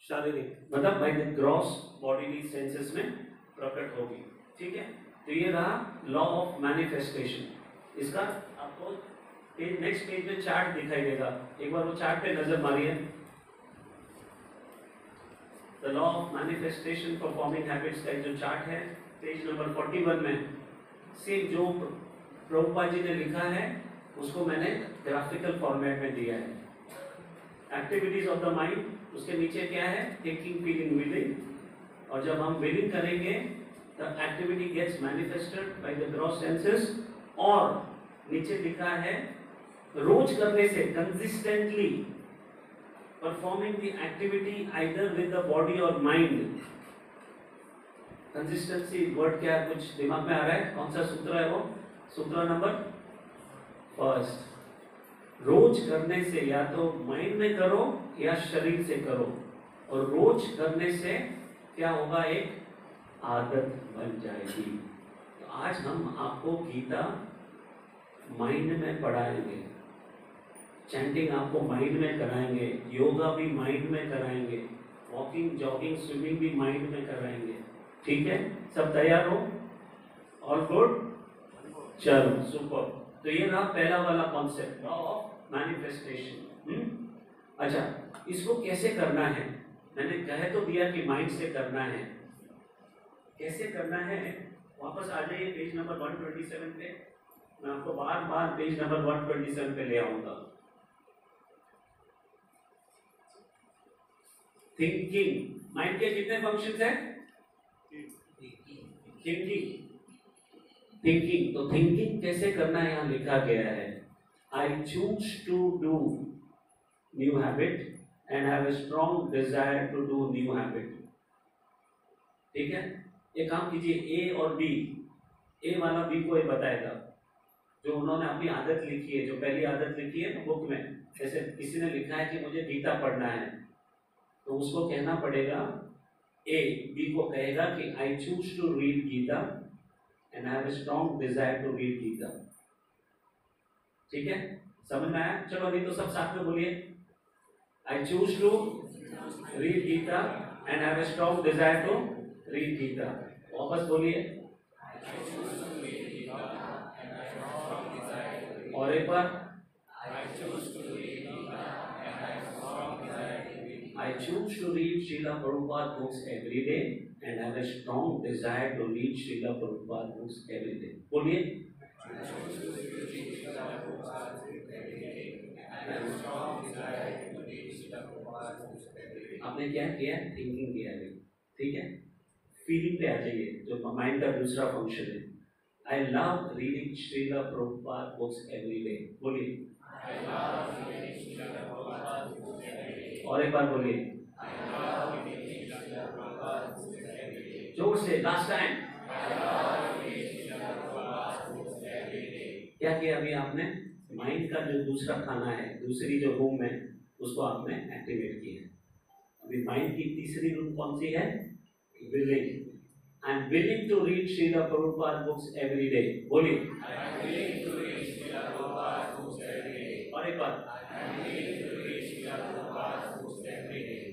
शारीरिक, मतलब by the gross bodily senses में प्रकट होगी, ठीक है। तो ये रहा लॉ ऑफ मैनिफेस्टेशन। इसका आपको नेक्स्ट पेज में चार्ट दिखाई देगा, एक बार वो चार्ट पे नजर मारिए। The law of manifestation for forming habits का जो चार्ट है पेज नंबर 41 में, सेम जो प्रभुपाद जी ने लिखा है उसको मैंने ग्राफिकल फॉर्मेट में दिया है। एक्टिविटीज ऑफ द माइंड, उसके नीचे क्या है? Thinking, feeling, willing. और जब हम विलिंग करेंगे the activity gets manifested by the gross senses. और नीचे लिखा है रोज करने से, consistently performing the activity either with the body और माइंड। कंसिस्टेंसी वर्ड क्या है, कुछ दिमाग में आ रहा है? कौन सा सूत्र है वो? सूत्र नंबर फर्स्ट। रोज करने से या तो माइंड में करो या शरीर से करो, और रोज करने से क्या होगा? एक आदत बन जाएगी। तो आज हम आपको गीता माइंड में पढ़ाएंगे, चैंटिंग आपको माइंड में कराएंगे, योगा भी माइंड में कराएंगे, वॉकिंग, जॉगिंग, स्विमिंग भी माइंड में कराएंगे, ठीक है। सब तैयार हो? All good? चलो सुपर। तो ये रहा पहला वाला कॉन्सेप्ट, लॉ ऑफ मैनिफेस्टेशन। अच्छा, इसको कैसे करना है? मैंने कह तो दिया कि माइंड से करना है। कैसे करना है? वापस आ जाइए पेज नंबर 127 पे। मैं आपको बार बार पेज नंबर 127 पे ले आऊंगा। थिंकिंग, माइंड के कितने फंक्शंस हैं? Thinking, thinking. तो थिंकिंग कैसे करना है यहाँ लिखा गया है। I choose to do new habit and have a strong desire to do new habit, ठीक है। एक काम कीजिए, ए और बी, ए वाला बी को ये बताएगा जो उन्होंने अपनी आदत लिखी है, जो पहली आदत लिखी है ना बुक में। जैसे किसी ने लिखा है कि मुझे गीता पढ़ना है, तो उसको कहना पड़ेगा, ए बी को कहेगा कि I choose to read Gita and have a strong desire to read Gita, ठीक है। समझ में आया? चलो अभी तो सब साथ में बोलिए, I choose to read Gita and have a strong desire to read Gita. वापस बोलिए, और एक बार, I choose to read Srila Prabhupada books every day and have a strong desire to read Srila Prabhupada books every day. बोलिए, आपने क्या किया? Thinking किया है, ठीक है। फीलिंग पे आ जाइए, जो माइंड का दूसरा फंक्शन है। I love reading Srila Prabhupada books every day। बोलिए, और एक बार बोलिए, जोर से, लास्ट टाइम। क्या किया अभी आपने? माइंड का जो दूसरा खाना है, दूसरी जो रूम है, उसको आपने एक्टिवेट किया। अभी माइंड की तीसरी रूम कौन सी है? Willing. I am willing to read Srila Prabhupada books every day। बोलिए, और एक बार,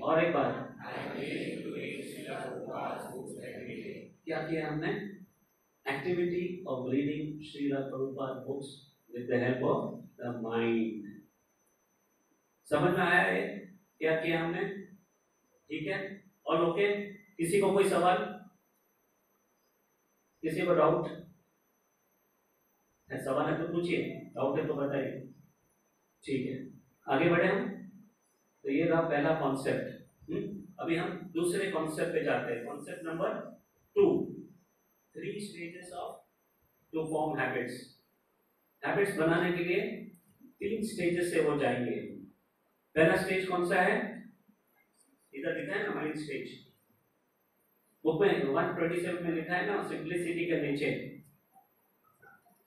और एक बार। क्या किया हमने? Activity of reading Srila Prabhupada books with the help of the mind। समझ में आया है क्या किया हमने? ठीक है, और ओके। किसी को कोई सवाल? किसी को डाउट है? सवाल है तो पूछिए, डाउट है तो बताइए, ठीक है। आगे बढ़े हम। तो ये रहा पहला कॉन्सेप्ट। अभी हम दूसरे कॉन्सेप्ट पे जाते हैं। Concept number 2, 3 stages of to form habits. Habits बनाने के लिए 3 स्टेजेस से वो जाएंगे। पहला स्टेज कौन सा है? इधर लिखा है ना माइंड स्टेज, बुक में 127 में लिखा है ना सिंप्लिसिटी के नीचे,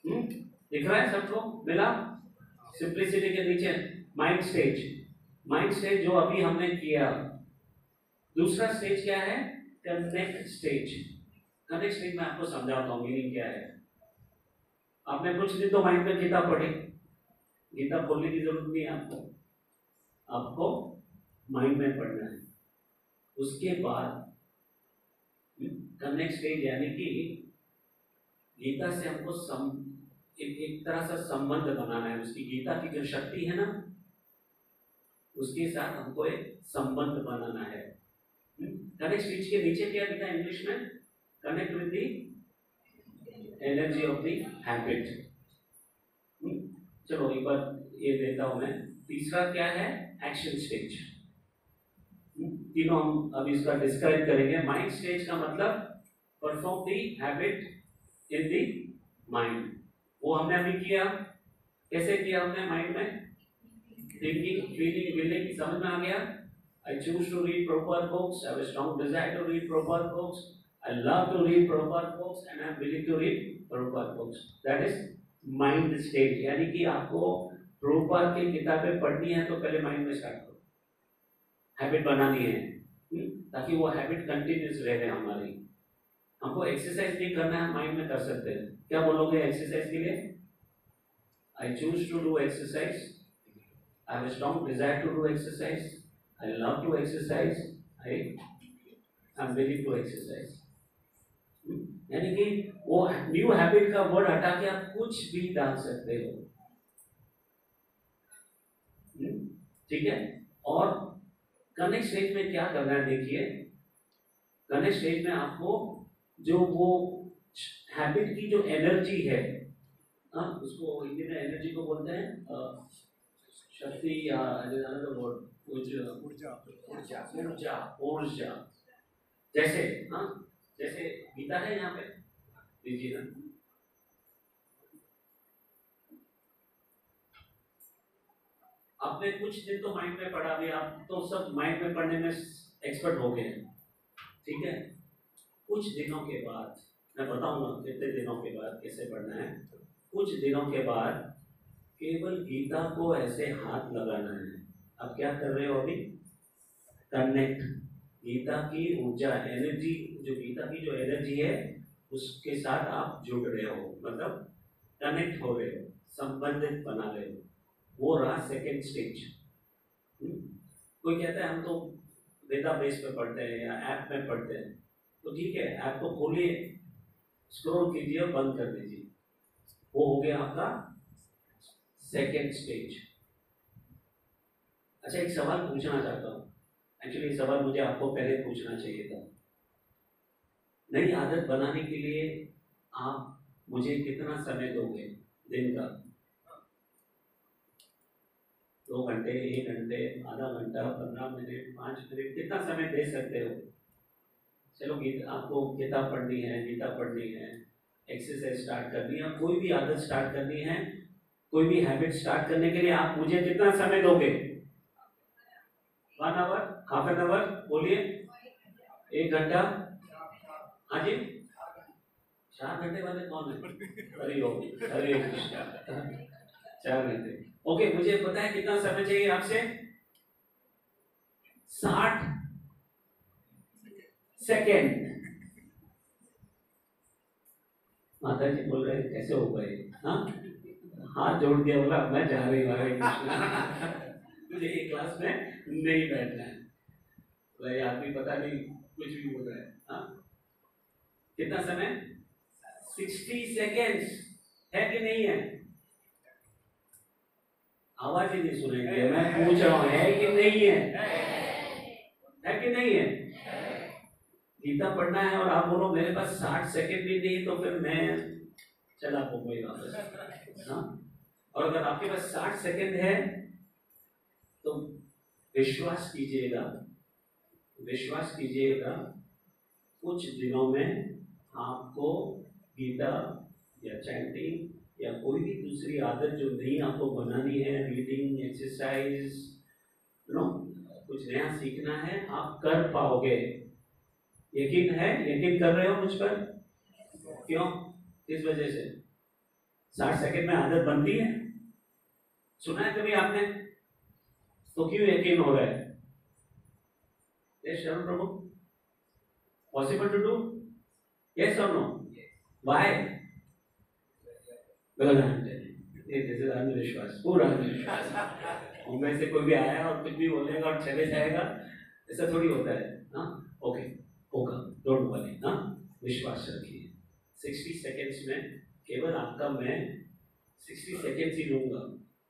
दिख रहा है सबको मिला? सिंप्लिसिटी के नीचे माइंड स्टेज, माइंड स्टेज जो अभी हमने किया। दूसरा स्टेज क्या है? Connect stage. कनेक्ट स्टेज में आपको समझाता हूँ मीनिंग क्या है। आपने कुछ दिन तो माइंड में गीता पढ़ी, गीता खोलने की जरूरत नहीं है आपको, आपको माइंड में पढ़ना है। उसके बाद कनेक्ट स्टेज यानी कि गीता से हमको एक तरह से संबंध बनाना है। उसकी गीता की जो शक्ति है ना, उसके साथ हमको एक संबंध बनाना है। कनेक्ट स्टेज के नीचे क्या लिखा है इंग्लिश में? Connect with the energy of the habit. चलो एक बार ये देता हूं मैं। तीसरा क्या है? Action stage. तीनों हम अभी इसका डिस्क्राइब करेंगे। माइंड स्टेज का मतलब perform the habit in the mind, वो हमने अभी किया। कैसे किया हमने माइंड में? थिंकिंग, फीलिंग, विलिंग, समझ में आ गया? I choose to read proper books, I have a strong desire to read proper books, I love to read proper books and I am willing to read proper books. That is mind state। यानी कि आपको proper की किताबें पढ़नी है तो पहले mind में स्टार्ट करो, हैबिट बनानी है, ताकि वो हैबिट कंटिन्यूस रहे हमारी। हमको एक्सरसाइज नहीं करना है, माइंड में कर सकते हैं। क्या बोलोगे एक्सरसाइज के लिए? I choose to do exercise, I have a strong desire to do exercise, I love to exercise, I am willing to exercise। यानी कि वो न्यू हैबिट का वर्ड हटा के आप कुछ भी डाल सकते हो, ठीक है? और कनेक्ट स्टेज में क्या करना है देखिए। कनेक्ट स्टेज में आपको जो वो हैबिट की जो एनर्जी है, उसको हिंदी में एनर्जी को बोलते हैं शक्ति या ऊर्जा। जैसे जैसे गीता है यहाँ पे, लीजिए ना। आपने कुछ दिन तो माइंड में पढ़ा भी, आप तो सब माइंड में पढ़ने में एक्सपर्ट हो गए हैं, ठीक है? कुछ दिनों के बाद मैं बताऊंगा कितने दिनों के बाद कैसे पढ़ना है। कुछ दिनों के बाद केवल गीता को ऐसे हाथ लगाना है। अब क्या कर रहे हो अभी? कनेक्ट, गीता की ऊर्जा, एनर्जी, जो गीता की जो एनर्जी है उसके साथ आप जुड़ रहे हो, मतलब कनेक्ट हो रहे हो, संबंधित बना रहे हो। वो रहा सेकेंड स्टेज। कोई कहता है हम तो डेटाबेस पे पढ़ते हैं या ऐप में पढ़ते हैं, तो ठीक है, ऐप को खोलिए, स्क्रॉल कीजिए और बंद कर दीजिए। वो हो गया आपका सेकेंड स्टेज। अच्छा, एक सवाल पूछना चाहता हूँ। एक्चुअली ये सवाल मुझे आपको पहले पूछना चाहिए था। नई आदत बनाने के लिए आप मुझे कितना समय दोगे दिन का? 2 घंटे, 1 घंटे, आधा घंटा, 15 मिनट, 5 मिनट, कितना समय दे सकते हो? चलो आपको किताब पढ़नी है, गीता पढ़नी है, एक्सरसाइज स्टार्ट करनी है, कोई भी आदत स्टार्ट करनी है, कोई भी हैबिट स्टार्ट करने के लिए आप मुझे कितना समय दोगे? 1 आवर, हाफ एन आवर, बोलिए, 1 घंटा, हाँ जी, 4 घंटे वाले कौन है? हरे कृष्णा, 4 घंटे। ओके, मुझे पता है कितना समय चाहिए आपसे? 60 सेकेंड। माता जी बोल रहे कैसे हो गए? हाँ, हाथ जोड़ दिया, बोला मैं जा रही हूँ, हरे कृष्णा, मुझे एक क्लास में नहीं बैठना है। भाई आदमी पता नहीं कुछ भी बोल रहा है। हाँ, कितना समय? 60 सेकेंड्स है कि नहीं है? आवाज ही नहीं सुनेगी, मैं पूछ रहा हूँ है कि नहीं है? है कि नहीं है? गीता पढ़ना है और आप बोलो मेरे पास 60 सेकेंड भी नहीं, तो फिर मैं चला कोई वापस। हाँ, और अगर आपके पास 60 सेकेंड है तो विश्वास कीजिएगा, विश्वास कीजिएगा, कुछ दिनों में आपको गीता या चैंटिंग या कोई भी दूसरी आदत जो नई आपको बनानी है, रीडिंग, एक्सरसाइज, कुछ कुछ नया सीखना है, आप कर पाओगे। यकीन है? यकीन कर रहे हो मुझ पर? क्यों? किस वजह से? 60 सेकंड में आदत बनती है? सुना है कभी आपने? तो क्यों यकीन हो रहा है? शरण प्रभु, पॉसिबल टू डू? यस और नो? व्हाई? अंधविश्वास, पूरा अंधविश्वास। उनमें से कोई भी आया और कुछ भी बोलेगा और चले जाएगा, ऐसा थोड़ी होता है। हाँ, ओके, होगा, डोंट वरी, हाँ, विश्वास रखिए। 60 सेकेंड्स में केवल आपका मैं 60 सेकेंड्स ही लूंगा,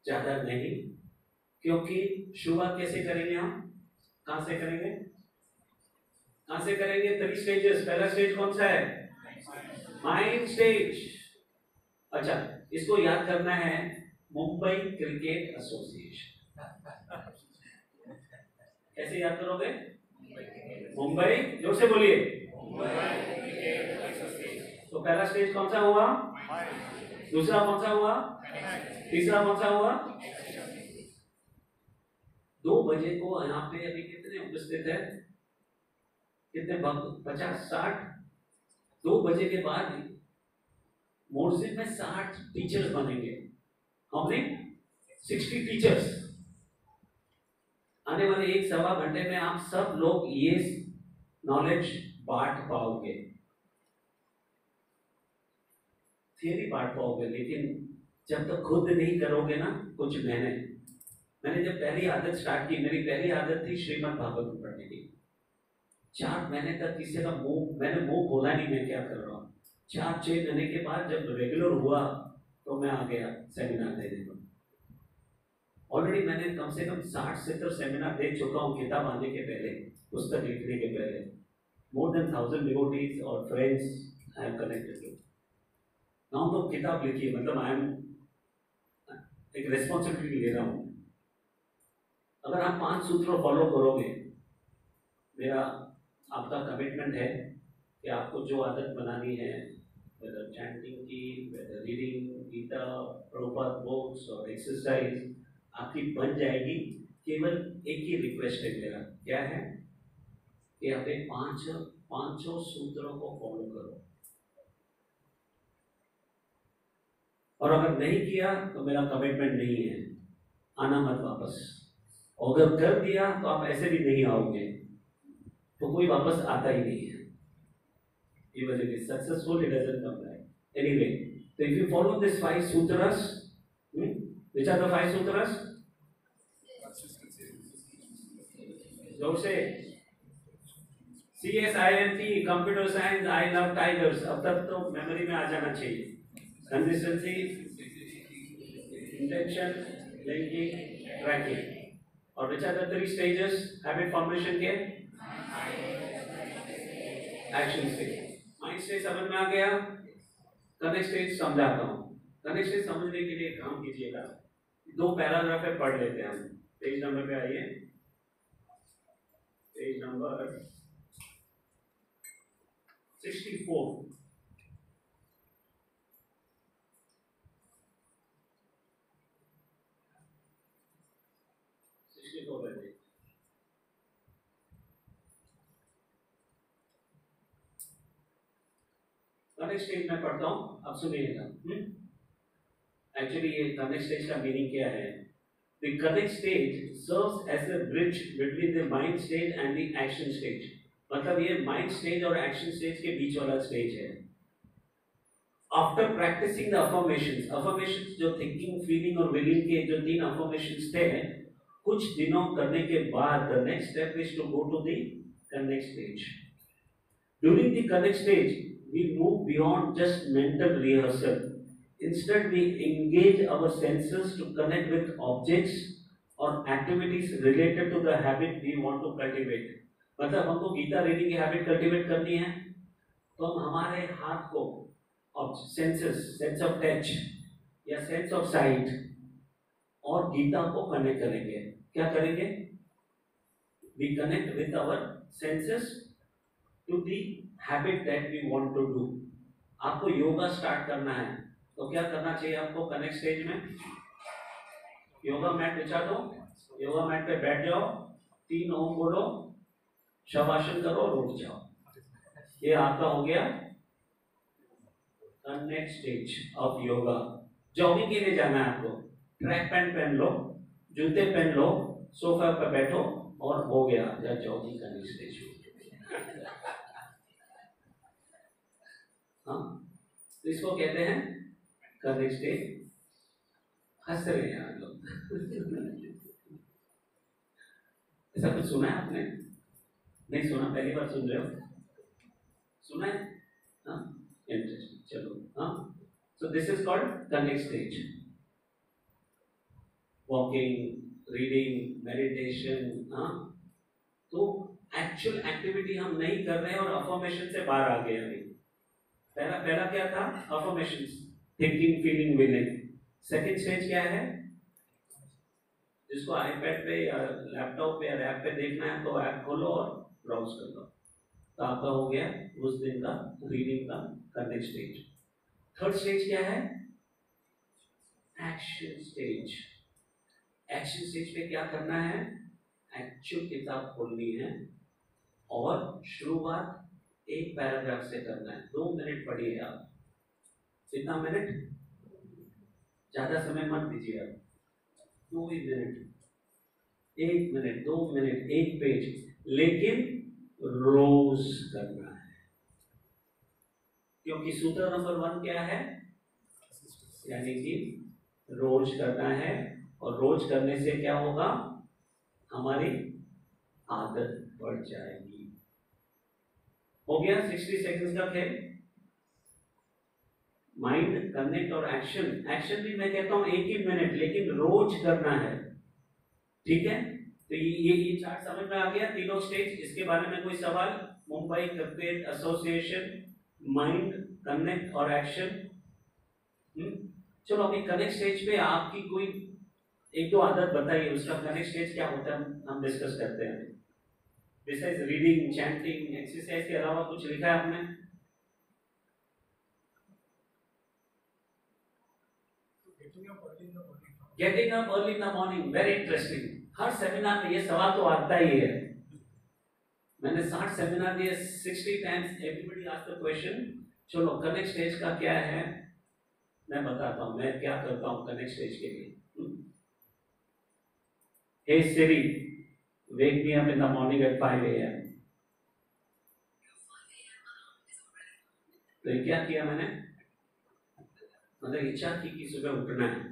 ज्यादा नहीं, क्योंकि शुरुआत कैसे करेंगे हम? कहां से करेंगे? कहां से करेंगे? 3 स्टेजेस। पहला स्टेज कौन सा है? Mind stage. अच्छा, इसको याद करना है, मुंबई क्रिकेट एसोसिएशन। कैसे याद करोगे? मुंबई, जोर से बोलिए। तो पहला स्टेज कौन सा हुआ? दूसरा कौन सा हुआ? तीसरा कौन सा हुआ? 2 बजे को यहाँ पे अभी कितने उपस्थित है? कितने? 50, 60। 2 बजे के बाद मोरसिन में 60 टीचर्स बनेंगे। हमने 60 टीचर्स। आने वाले 1-1.25 घंटे में आप सब लोग ये नॉलेज बांट पाओगे, थियरी बांट पाओगे, लेकिन जब तक खुद नहीं करोगे ना कुछ मैंने जब पहली आदत स्टार्ट की, मेरी पहली आदत थी श्रीमद् भागवत पढ़ने की। 4 महीने तक किसी का मैंने मुंह खोला नहीं मैं क्या कर रहा हूँ। 4-6 महीने के बाद जब रेगुलर हुआ तो मैं आ गया सेमिनार देने को। ऑलरेडी मैंने कम से कम 60-70 सेमिनार दे चुका हूँ किताब आने के पहले, पुस्तक लिखने के पहले। मोर देन 1000 डिवोटीज और friends I am connected to. Now तो किताब लिखी, मतलब आई एम एक रेस्पॉन्सिबिलिटी ले रहा हूँ। अगर आप 5 सूत्र फॉलो करोगे, मेरा आपका कमिटमेंट है कि आपको जो आदत बनानी है, वेदर चैंटिंग की, whether reading Gita, Prabhupada books और एक्सरसाइज, आपकी बन जाएगी। केवल एक ही रिक्वेस्ट है मेरा, क्या है कि आप 5 सूत्रों को फॉलो करो, और अगर नहीं किया तो मेरा कमिटमेंट नहीं है, आना मत वापस। और अगर कर दिया तो आप ऐसे भी नहीं आओगे, तो कोई वापस आता ही नहीं है। Even if it's successful, it doesn't come back. Anyway, so if you follow these 5 sutras, which are the 5 sutras? Don't say CSINT, computer science, I love tigers. अब तक तो मेमोरी में आ जाना चाहिए। Consistency, intention, linking, tracking. और which are the 3 stages habit formation के? Action stage. Mind stage समझ में आ गया? कनेक्ट स्टेज समझाता हूँ। कनेक्ट स्टेज समझने के लिए काम कीजिएगा, 2 पैराग्राफ है, पढ़ लेते हैं हम। पेज नंबर पे आइए, पेज नंबर 64। कनेक्ट स्टेज में पढ़ता हूं, अब सुनिएगा। एक्चुअली ये कनेक्ट स्टेज का मीनिंग क्या है? The connect stage serves as a bridge between the mind stage and the action stage. मतलब ये माइंड स्टेज और एक्शन स्टेज के बीच वाला स्टेज है। After practicing the affirmations जो थिंकिंग, फीलिंग और विलिंग के जो 3 affirmations थे, कुछ दिनों करने के बाद the next step is to go to the connect stage. During the connect stage, we move beyond just mental rehearsal. Instead, we engage our senses to connect with objects or activities related to the habit we want to cultivate. मतलब हमको Gita reading की habit cultivate करनी है, तो हम हमारे हाथ को सेंस ऑफ टच या सेंस ऑफ साइट और गीता को कनेक्ट करेंगे। क्या करेंगे? We connect with our senses to the habit that we want to do. आपको योगा स्टार्ट करना है, तो क्या करना चाहिए आपको? कनेक्ट स्टेज में योगा मैट बिछा दो, योगा मैट पे बैठ जाओ 3 ओम बोलो, शवासन करो और उठ जाओ। ये आपका हो गया next stage of yoga. Jogging के लिए जाना है आपको, ट्रैक पैंट पहन लो, जूते पहन लो, सोफा पर बैठो और हो गया या जॉगिंग का नेक्स्ट स्टेज। हाँ, तो इसको कहते हैं का नेक्स्ट स्टेज। हंस रहे हैं आप लोग। ऐसा कुछ सुना है आपने? नहीं सुना, पहली बार सुन रहे हो? सुना है? हाँ, इंटरेस्टिंग। चलो, हाँ, so this is called the next stage. Walking, reading, meditation. हाँ, तो एक्चुअल एक्टिविटी हम नहीं कर रहे हैं और अफर्मेशन से बाहर आ गए। अभी पहला क्या था? Affirmation, thinking, feeling, willing. Second stage क्या है? जिसको आईपैड पे या लैपटॉप पे या ऐप पे देखना है तो ऐप खोलो और ब्राउज कर लो। तो आपका हो गया उस दिन का रीडिंग का नेक्स्ट स्टेज। थर्ड स्टेज क्या है? Action stage. एक्शन स्टेज पे क्या करना है? एक्चुअल किताब खोलनी है और शुरुआत एक पैराग्राफ से करना है। 2 मिनट पढ़िए आप। कितना मिनट? ज्यादा समय मत दीजिए आप। 2 मिनट, 1 मिनट, 2 मिनट, 1 पेज, लेकिन रोज करना है। क्योंकि सूत्र नंबर 1 क्या है? यानी कि रोज करना है, और रोज करने से क्या होगा? हमारी आदत बढ़ जाएगी। हो गया 60 सेकंड्स का खेल। माइंड, कनेक्ट और एक्शन। एक्शन भी मैं कहता हूं 1 ही मिनट, लेकिन रोज करना है। ठीक है, तो ये चार्ट समझ में आ गया, तीनों स्टेज। इसके बारे में कोई सवाल? Mumbai cricket association, mind, connect और एक्शन। चलो, अभी कनेक्ट स्टेज पे आपकी कोई 1-2 आदत बताइए, उसका कनेक्ट स्टेज क्या होता है, हम डिस्कस करते हैं। बिसाइड्स रीडिंग, चैंटिंग, एक्सरसाइज के अलावा कुछ लिखा है आपने? Getting up early in the morning, very interesting. Her seminar में ये सवाल तो आता ही है। मैंने 60 सेमिनार दिए, 60 times everybody asked the question. चलो, कनेक्ट स्टेज का क्या है मैं बताता हूं, मैं क्या करता हूं कनेक्ट स्टेज के लिए। हे सिरी, wake me up in the morning at 5 AM। तो ये क्या किया मैंने? मतलब इच्छा की कि सुबह उठना है।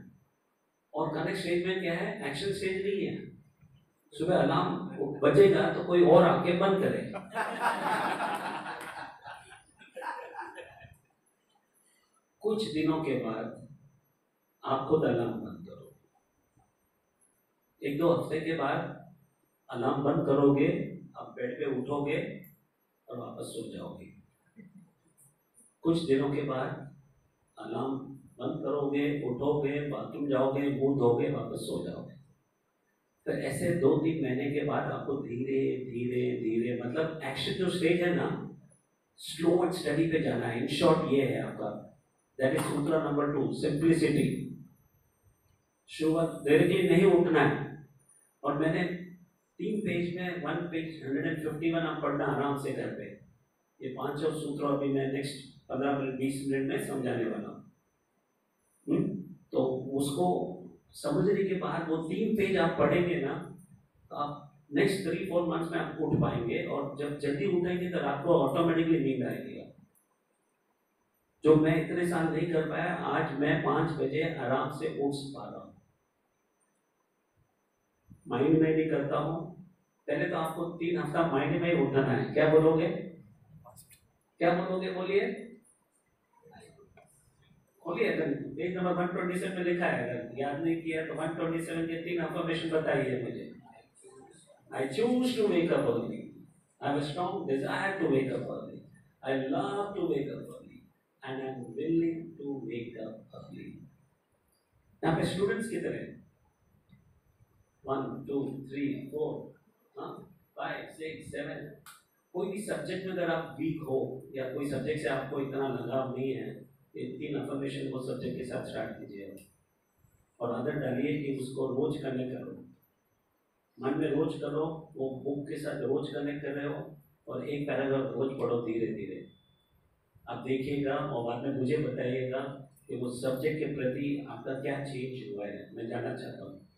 और कनेक्ट स्टेज में क्या है? एक्शन स्टेज नहीं है। सुबह अलार्म बजेगा तो कोई और आके बंद करे। कुछ दिनों के बाद आप खुद अलार्म बंद करो। 1-2 हफ्ते के बाद अलार्म बंद करोगे, आप बेड पे उठोगे और वापस सो जाओगे। कुछ दिनों के बाद अलार्म बंद करोगे, उठोगे, बाथरूम जाओगे, मुंह धोगे, वापस सो जाओगे। तो ऐसे 2-3 महीने के बाद आपको धीरे धीरे धीरे, मतलब एक्शन जो स्टेज है ना, स्लो एंड स्टडी पे जाना है। इन शॉर्ट ये है आपका, दैट इज सूत्र नंबर 2, सिंप्लिसिटी। शुरुआत डायरेक्टली नहीं उठना है। और मैंने 3 पेज में 1 पेज 151 आप पढ़ना आराम से घर पे। ये 500 सूत्र अभी मैं नेक्स्ट 15 मिनट 20 मिनट में समझाने वाला हूँ। तो उसको समझने के बाद वो 3 पेज आप पढ़ेंगे ना, तो आप नेक्स्ट 3-4 मंथ्स में आप उठ पाएंगे। और जब जल्दी उठेंगे तो आपको ऑटोमेटिकली नींद आएगी। जो मैं इतने साल नहीं कर पाया, आज मैं 5 बजे आराम से उठ पा रहा हूँ। माइंड में भी करता हूँ। पहले तो आपको 3 हफ्ता माइंड में ही उठाना है। क्या बोलोगे? क्या बोलोगे? बोलिए, खोलिए। पेज नंबर 127 में लिखा है, अगर याद नहीं किया तो 127 के 3 अफर्मेशन बताइए मुझे। I choose to wake up early. I have a strong desire to wake up early. I love to wake up early. And I am willing to wake up early. यहाँ पे स्टूडेंट्स की तरह 1, 2, 3, 4, 5, 6, 7, कोई भी subject में अगर आप week हो या कोई सब्जेक्ट से आपको इतना लगाव नहीं है, ये 3 अफर्मेशन वो सब्जेक्ट के साथ स्टार्ट कीजिए और आदत डालिए कि उसको रोज करने करो। मन में रोज करो, वो बुक के साथ रोज कनेक्ट कर रहे हो, और एक पैराग्राफ रोज पढ़ो धीरे धीरे। आप देखिएगा और बाद में मुझे बताइएगा कि वो सब्जेक्ट के प्रति आपका क्या चेंज हुआ है, मैं जानना चाहता हूँ,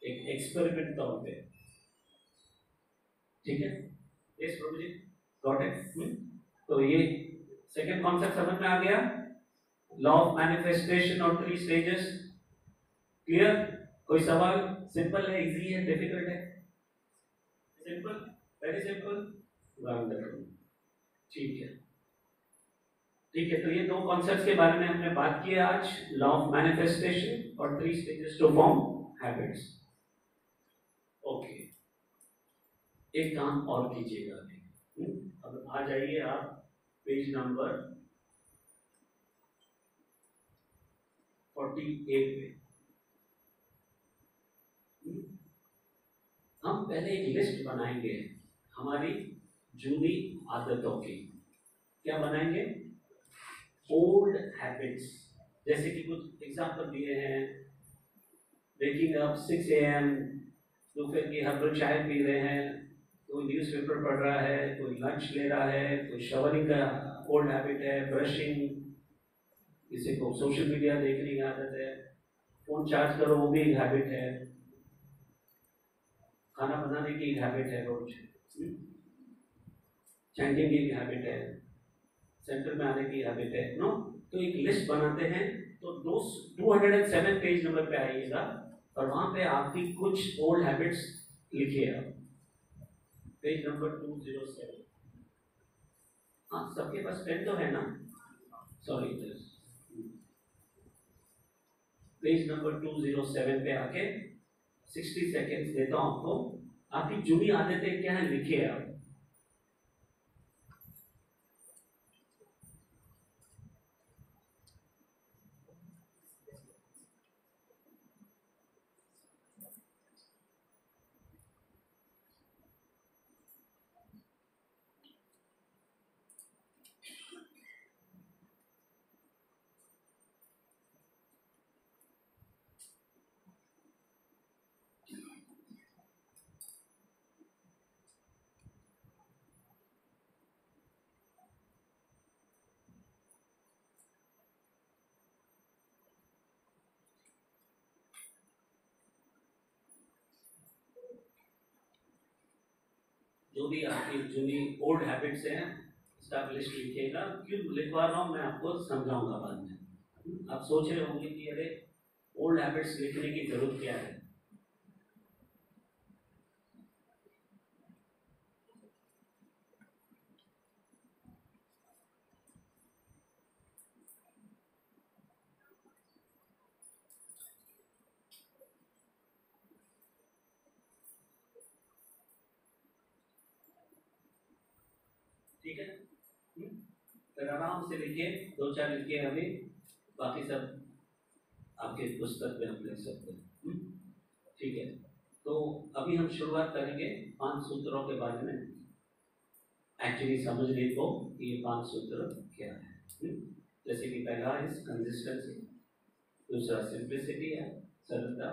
एक एक्सपेरिमेंट तौर पे। ठीक है? Yes Prabhu ji, got it. तो ये सेकंड कॉन्सेप्ट समझ में आ गया, लॉ ऑफ मैनिफेस्टेशन और 3 स्टेजेस। क्लियर? कोई सवाल? सिंपल है, इजी है, डिफिकल्ट है? Simple, very simple, wonderful. ठीक है, ठीक है। तो ये 2 कॉन्सेप्ट्स के बारे में हमने बात की आज, लॉ ऑफ मैनिफेस्टेशन और 3 stages to form habits. Okay, एक काम और कीजिएगा अभी। अब आ जाइए आप पेज नंबर 48 पे। हम पहले एक लिस्ट बनाएंगे हमारी जूनी आदतों की। क्या बनाएंगे? Old habits. जैसे कि कुछ एग्जाम्पल दिए हैं, वेकिंग अप 6 AM, दोपहर की हर्बल चाय पी रहे हैं, कोई न्यूज़पेपर पढ़ रहा है, कोई लंच ले रहा है, कोई शवरिंग का ओल्ड हैबिट है, ब्रशिंग, किसी को सोशल मीडिया देखने की आदत है, फोन चार्ज करो वो भी एक हैबिट है, खाना बनाने की एक हैबिट है, रोज चैंटिंग की एक हैबिट है, सेंटर में आने की हैबिट है। नो, तो एक लिस्ट बनाते हैं। तो 207 पेज नंबर पे आइएगा और वहां पे आपकी कुछ ओल्ड हैबिट्स लिखिए आप, पेज नंबर 207। हाँ, सबके पास पेन तो है ना? सॉरी, पेज नंबर 207 पे आके 60 सेकेंड्स देता हूं आपको। आपकी जुड़ी आदतें क्या है लिखिए आप। जो भी आपकी जुनी ओल्ड हैबिट्स हैं उसका लिस्ट लिखिएगा। क्यों लिखवा रहा हूँ मैं आपको समझाऊंगा बाद में। आप सोच रहे होंगे कि अरे ओल्ड हैबिट्स लिखने की जरूरत क्या है। ठीक है, फिर आराम से लिखिए, 2-4 लिखिए अभी, बाकी सब आपके पुस्तक में हम लिख सकते हैं। ठीक है, तो अभी हम शुरुआत करेंगे 5 सूत्रों के बारे में, एक्चुअली समझने को कि ये 5 सूत्र क्या है। जैसे कि पहला है कंसिस्टेंसी, दूसरा सिंप्लिसिटी है, सरलता।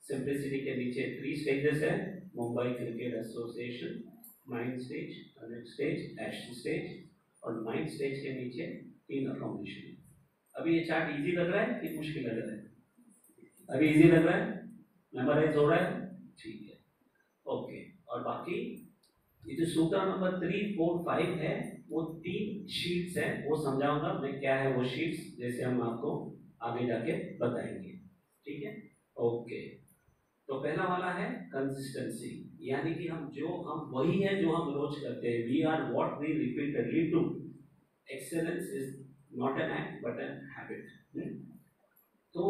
सिंप्लिसिटी के नीचे 3 स्टेजेस है, Mumbai cricket association, mind stage, connect stage, action stage, और माइंड स्टेज के नीचे 3 अफर्मेशन। अभी ये चार्ट इजी लग रहा है कि मुश्किल लग रहा है? अभी इजी लग रहा है, मेमोराइज हो रहा है? ठीक है, ओके। और बाकी ये जो सूत्र नंबर 3, 4, 5 है, वो 3 शीट्स है, वो समझाऊंगा मैं क्या है वो शीट्स, जैसे हम आपको आगे जाके बताएंगे। ठीक है, ओके। तो पहला वाला है कंसिस्टेंसी, यानी कि हम वही है जो हम रोज करते हैं। We are what we repeatedly do. Excellence is not an act but an habit. तो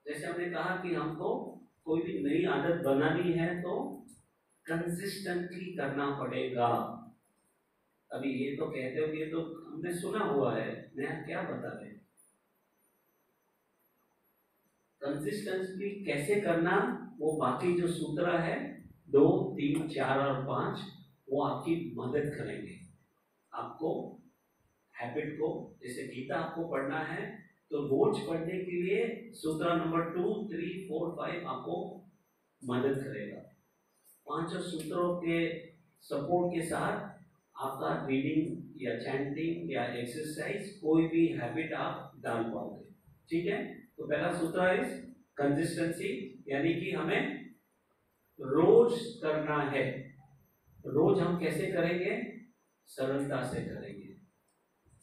जैसे हमने कहा कि हमको कोई भी नई आदत बनानी है तो कंसिस्टेंटली करना पड़ेगा। अभी ये तो कहते हो कि ये तो हमने सुना हुआ है, नया क्या बता रहे? कंसिस्टेंटली कैसे करना, वो बाकी जो सूत्र है 2, 3, 4 और 5 वो आपकी मदद करेंगे। आपको हैबिट को, जैसे गीता आपको पढ़ना है तो रोज पढ़ने के लिए सूत्र नंबर 2, 3, 4, 5 आपको मदद करेगा। पांचों सूत्रों के सपोर्ट के साथ आपका रीडिंग या चैंटिंग या एक्सरसाइज कोई भी हैबिट आप डाल पाओगे। ठीक है, तो पहला सूत्र है कंसिस्टेंसी, यानी कि हमें रोज करना है। रोज हम कैसे करेंगे? सरलता से करेंगे।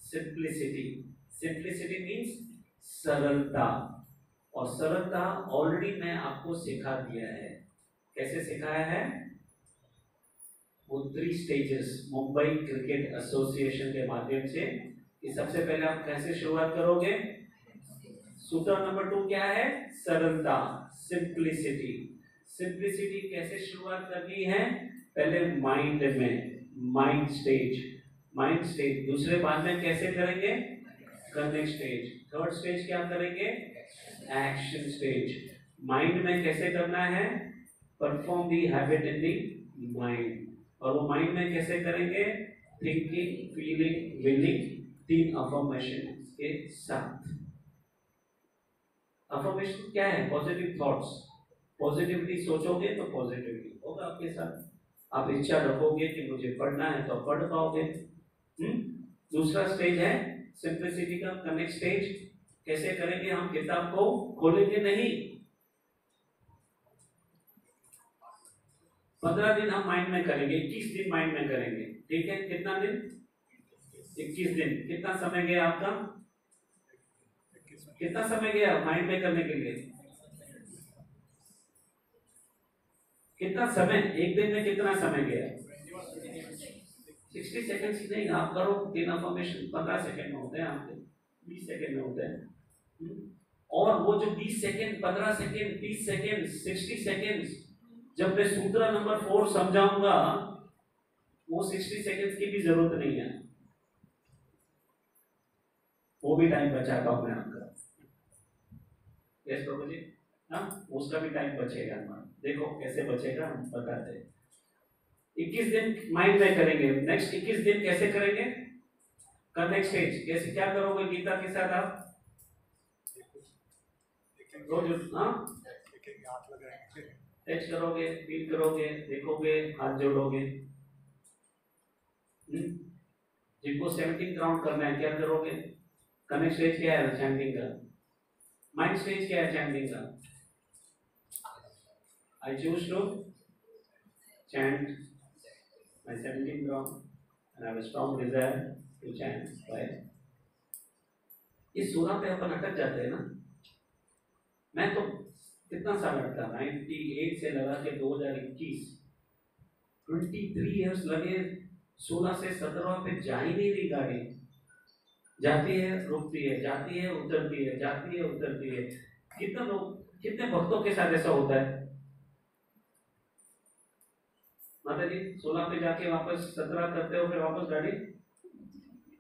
सिंप्लिसिटी, सिंप्लिसिटी मीन्स सरलता, और सरलता ऑलरेडी मैं आपको सिखा दिया है। कैसे सिखाया है? वो 3 स्टेजेस मुंबई क्रिकेट एसोसिएशन के माध्यम से। कि सबसे पहले आप कैसे शुरुआत करोगे? सूत्र नंबर 2 क्या है? सरलता, सिंप्लिसिटी। सिंप्लिसिटी कैसे शुरुआत करनी है? पहले माइंड में, माइंड स्टेज, माइंड स्टेज। दूसरे बाद में कैसे करेंगे? Connect stage. थर्ड स्टेज क्या करेंगे? Action stage. माइंड में कैसे करना है? Perform the habit in the mind. और वो माइंड में कैसे करेंगे? थिंकिंग, फीलिंग, विलिंग, 3 अफर्मेशन के साथ। अफर्मेशन क्या है? Positive thoughts. पॉजिटिविटी सोचोगे तो पॉजिटिविटी होगा आपके साथ। आप इच्छा रखोगे कि मुझे पढ़ना है तो पढ़ पाओगे। दूसरा स्टेज है सिंप्लिसिटी का, कनेक्ट स्टेज। कैसे करेंगे? हम किताब को खोलेंगे नहीं। 15 दिन हम माइंड में करेंगे, 21 दिन माइंड में करेंगे। ठीक है, कितना दिन? 21 दिन। कितना समय गया आपका? कितना समय गया माइंड में करने के लिए? कितना समय? एक दिन में कितना समय गया? 60 सेकंड ही नहीं, आप करो 3 अफर्मेशन 15 सेकंड में होते हैं, आपके 20 सेकंड में होते हैं। और वो जो 20 सेकंड, 15 सेकंड, 30 सेकंड, 60 सेकंड, जब मैं सूत्र नंबर 4 समझाऊंगा, वो 60 सेकंड की भी जरूरत नहीं है, वो भी टाइम बचाता हूं मैं आपका। यस प्रभु जी, हाँ, उसका भी टाइम बचेगा हमारा। देखो कैसे बचेगा, हम बताते हैं। 21 दिन माइंड में करेंगे। नेक्स्ट 21 दिन कैसे करेंगे? Connect stage. कैसे, क्या करोगे गीता के साथ आप? टच करोगे, फील करोगे, देखोगे, हाथ जोड़ोगे। जिनको 17 राउंड करना है क्या करोगे? कनेक्ट स्टेज क्या है? चैंटिंग का। माइंड स्टेज क्या है? चैंटिंग का। I choose to chant my 17th round and I have a strong desire to chant by। इस सूरा पे अपन अटक जाते हैं ना। मैं तो कितना साल अटका, 98 से लगा के 2021, 23 इयर्स लगे। 16 से 17 पे जा ही नहीं रही गाड़ी। जाती है, रुकती है, जाती है, उतरती है, जाती है, उतरती है। कितने लोग, कितने भक्तों के साथ ऐसा होता है? माता जी 16 पे जाके वापस 17 करते हो, फिर वापस गाड़ी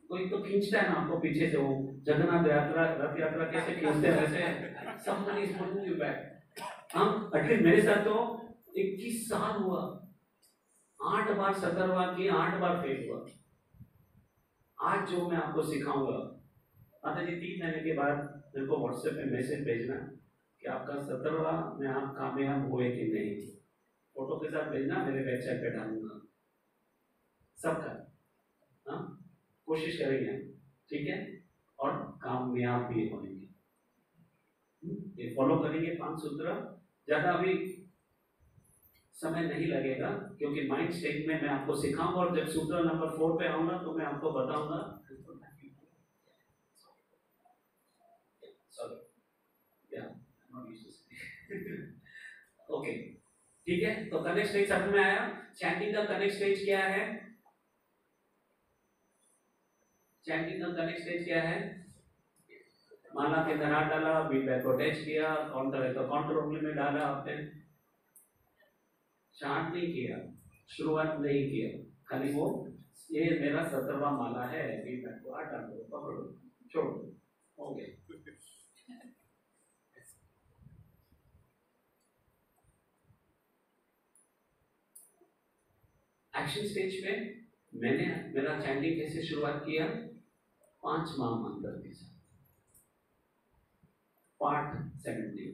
कोई तो खींचता है ना आपको पीछे से। वो जगन्नाथ यात्रा, रथ यात्रा कैसे खींचते हैं वैसे somebody is pulling you back। हम एटलीस्ट मेरे साथ तो 21 साल हुआ, 8 बार 17वां की, 8 बार फेल हुआ। आज जो मैं आपको सिखाऊंगा, माता जी 3 महीने के बाद मेरे को व्हाट्सएप पे मैसेज भेजना कि आपका 17वां में आप कामयाब हुए कि नहीं। फोटो के साथ भेजना, मेरे वेबसाइट पे डालूंगा सबका। हाँ, कोशिश करेंगे, ठीक है, और कामयाब भी होंगे। ये फॉलो करेंगे 5 सूत्र। ज्यादा अभी समय नहीं लगेगा क्योंकि माइंड स्टेट में मैं आपको सिखाऊंगा, और जब सूत्र नंबर 4 पे आऊंगा तो मैं आपको बताऊंगा। ओके, ठीक है। तो कनेक्ट स्टेज समझ में आया? चैंटिंग का कनेक्ट स्टेज क्या है? चैंटिंग का कनेक्ट स्टेज क्या है? माला के अंदर हाथ डाला, फीडबैक को अटैच किया, काउंटर का काउंटर ओनली में डाला, आपने चांट नहीं किया, शुरुआत नहीं किया, खाली वो ये मेरा 17वां माला है, फीडबैक को हाथ डाल दो, पकड़ो, छोड़ो, हो गया। एक्शन स्टेज पे मैंने मेरा चैंटिंग कैसे शुरुआत किया? 5 महामंत्र के साथ, पार्ट 17,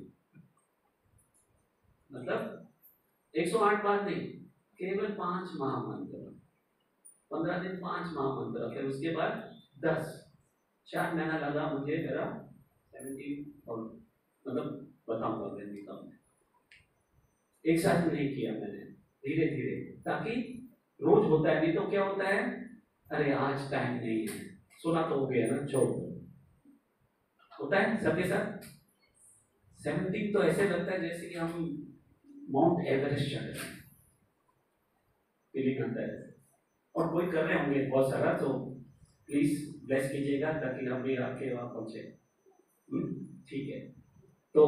मतलब 108 बार नहीं, केवल 5 महामंत्र, 15 दिन 5 महामंत्र, फिर उसके बाद 10, 4 महीना लगा मुझे मेरा 17 और मतलब बताऊंगा मैं निकाल, एक साथ नहीं किया मैंने, धीरे धीरे, ताकि रोज होता है, नहीं तो क्या होता है, अरे आज टाइम नहीं है, सुना तो हो गया ना, छोड़, होता है सबके साथ। 17 तो ऐसे लगता है जैसे कि हम माउंट एवरेस्ट चढ़ रहे हैं, फीलिंग आता है, और कोई कर रहे होंगे बहुत सारा, तो प्लीज ब्लेस कीजिएगा ताकि हम भी आपके वहां पहुंचे। ठीक है, तो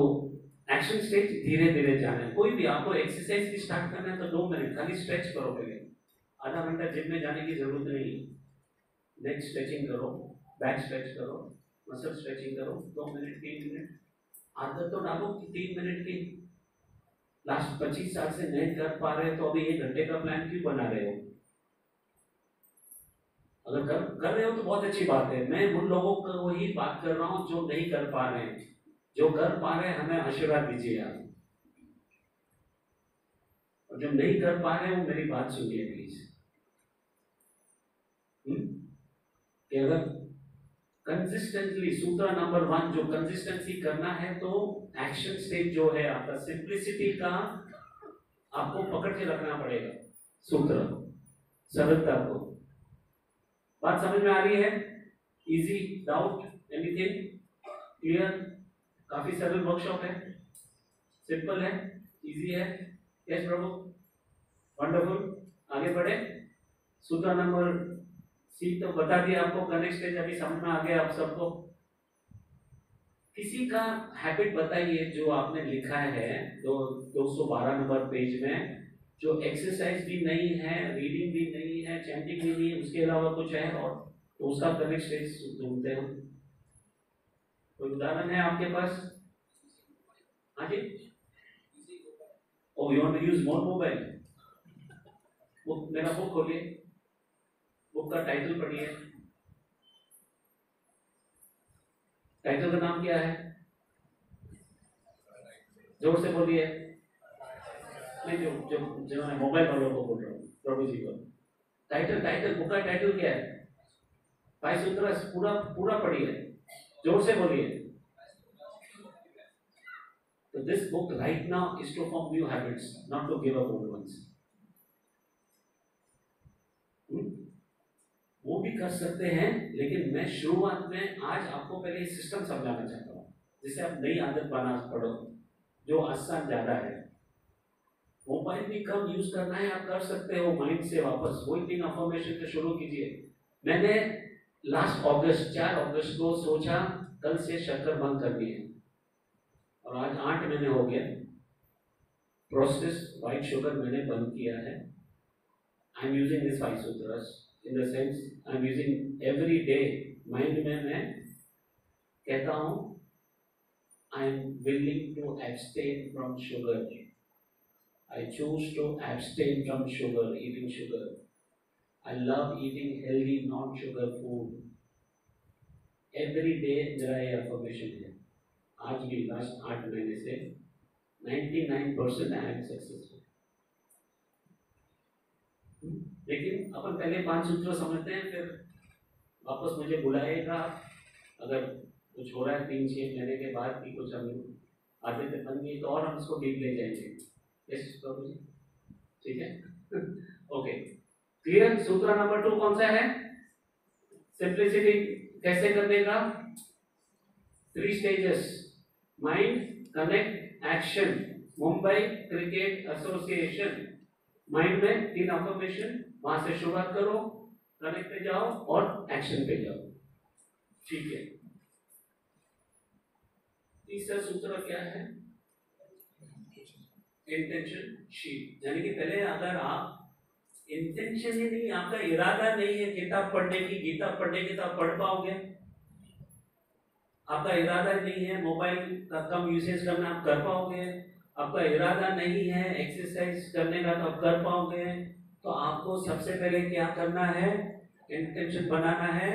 एक्शन स्टेज धीरे धीरे जाना है। कोई भी आपको एक्सरसाइज भी स्टार्ट करना है तो 2 मिनट खाली स्ट्रेच करो, पहले आधा घंटा जिम में जाने की जरूरत नहीं है, नेक स्ट्रेचिंग करो, बैक स्ट्रेच करो, मसल स्ट्रेचिंग करो, 2 मिनट 3 मिनट, आदत तो डालो कि 3 मिनट की। लास्ट 25 साल से नहीं कर पा रहे तो अभी 1 घंटे का प्लान क्यों बना रहे हो? अगर कर रहे हो तो बहुत अच्छी बात है। मैं उन लोगों को ही बात कर रहा हूँ जो नहीं कर पा रहे हैं, जो कर पा रहे हैं हमें आशीर्वाद दीजिए आप, और जो नहीं कर पा रहे हैं वो मेरी बात सुनिए प्लीज। कि अगर कंसिस्टेंटली, सूत्र नंबर 1 जो कंसिस्टेंसी करना है, तो एक्शन स्टेज जो है आपका सिंप्लिसिटी का आपको पकड़ के रखना पड़ेगा, सूत्र सरलता को। बात समझ में आ रही है? Easy, doubt, anything clear? काफी सरल वर्कशॉप है, सिंपल है, इजी है। यस प्रभु, वंडरफुल। आगे बढ़े, सूत्र नंबर सी तो बता दिया आपको, कनेक्ट स्टेज अभी समझ में आ गया आप सबको। किसी का हैबिट बताइए जो आपने लिखा है 212 नंबर पेज में, जो एक्सरसाइज भी नहीं है, रीडिंग भी नहीं है, चैंटिंग भी नहीं है, उसके अलावा कुछ है और, तो उसका कनेक्ट स्टेज ढूंढते हो। कोई उदाहरण है आपके पास? हाँ जी। Oh, you want to use more mobile? Book, मेरा बुक खोलिए, बुक का टाइटल पढ़िए। टाइटल का नाम क्या है? जोर से बोलिए। नहीं, जो मैं मोबाइल वालों को बोल रहा हूँ, प्रभु जी को। टाइटल बुक का टाइटल क्या है? 5 सूत्र पूरा पढ़िए, जोर से बोलिए। So this book right now is to form new habits, not to give up old ones. वो भी कर सकते हैं, लेकिन मैं शुरुआत में आज आपको पहले सिस्टम समझाना चाहता हूँ, जिससे आप नई आदत बना पड़ो, जो आसान ज्यादा है। मोबाइल भी कम यूज करना है, आप कर सकते हो माइंड से वापस वही 3 अफर्मेशन से शुरू कीजिए। मैंने लास्ट अगस्त 4 अगस्त को सोचा कल से शक्कर बंद करनी है, और आज 8 महीने हो गए। प्रोसेस व्हाइट शुगर मैंने बंद किया है। आई एम यूजिंग दिस 5 सूत्रस in the sense I am using every day. Mind में मैं कहता हूँ I am willing to abstain from sugar, I choose to abstain from sugar, eating sugar. I love eating healthy non sugar food. Every day मेरा ये affirmation है। आज भी last 8 महीने से 99% आई एम सक्सेसफुल। लेकिन अपन पहले 5 सूत्र समझते हैं, फिर वापस मुझे बुलाएगा अगर कुछ हो रहा है 3-6 महीने के बाद कि कुछ हम आदतें बन गई तो, और हम उसको डीप ले जाएंगे। यस प्रभु जी, ठीक है। Okay, clear? सूत्र नंबर 2 कौन सा है? सिंप्लिसिटी कैसे करने का? 3 stages, mind, connect, action. Mumbai cricket association, mind में 3 अफर्मेशन, वहां से शुरुआत करो, कनेक्ट पे जाओ और एक्शन पे जाओ। ठीक है, तीसरा सूत्र क्या है? Intention sheet. यानी कि पहले अगर आप इंटेंशन ही नहीं, आपका इरादा नहीं है किताब पढ़ने की, गीता पढ़ने की, तो आप पढ़ पाओगे? आपका इरादा नहीं है मोबाइल का कम यूसेज करना, आप कर पाओगे? आपका इरादा नहीं है एक्सरसाइज करने का, तो आप कर पाओगे? तो आपको सबसे पहले क्या करना है? इंटेंशन बनाना है।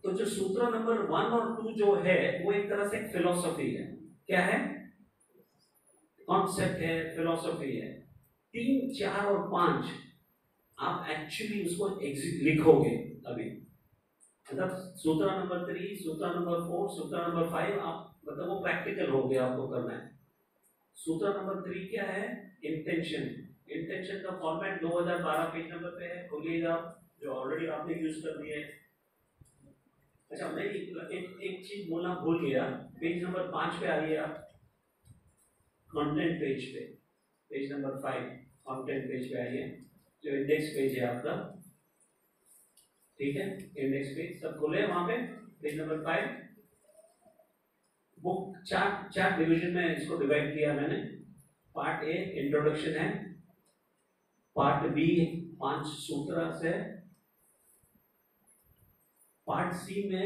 तो जो सूत्र नंबर 1 और 2 जो है वो एक तरह से फिलॉसफी है। क्या है? कॉन्सेप्ट है, फिलॉसफी है। 3, 4 और 5 आप एक्चुअली उसको लिखोगे अभी, मतलब सूत्र नंबर 3, सूत्र नंबर 4, सूत्र नंबर 5 आप मतलब वो प्रैक्टिकल हो गया, आपको करना है। सूत्र नंबर 3 क्या है? इंटेंशन। इंटेंशन का फॉर्मेट 2012 पेज नंबर पे है, खोलिएगा, जो ऑलरेडी आपने यूज कर दिया है। अच्छा, मैं एक चीज बोलना भूल गया, पेज नंबर 5 पे आइए आप, कंटेंट पेज पे, पेज नंबर 5 कंटेंट पेज पे आइए, जो इंडेक्स पेज है आपका, ठीक है, इंडेक्स पेज सब खोले वहां पे, पेज नंबर 5। बुक चार डिवीजन में इसको डिवाइड किया मैंने। पार्ट ए इंट्रोडक्शन है, पार्ट बी 5 सूत्र है, पार्ट सी में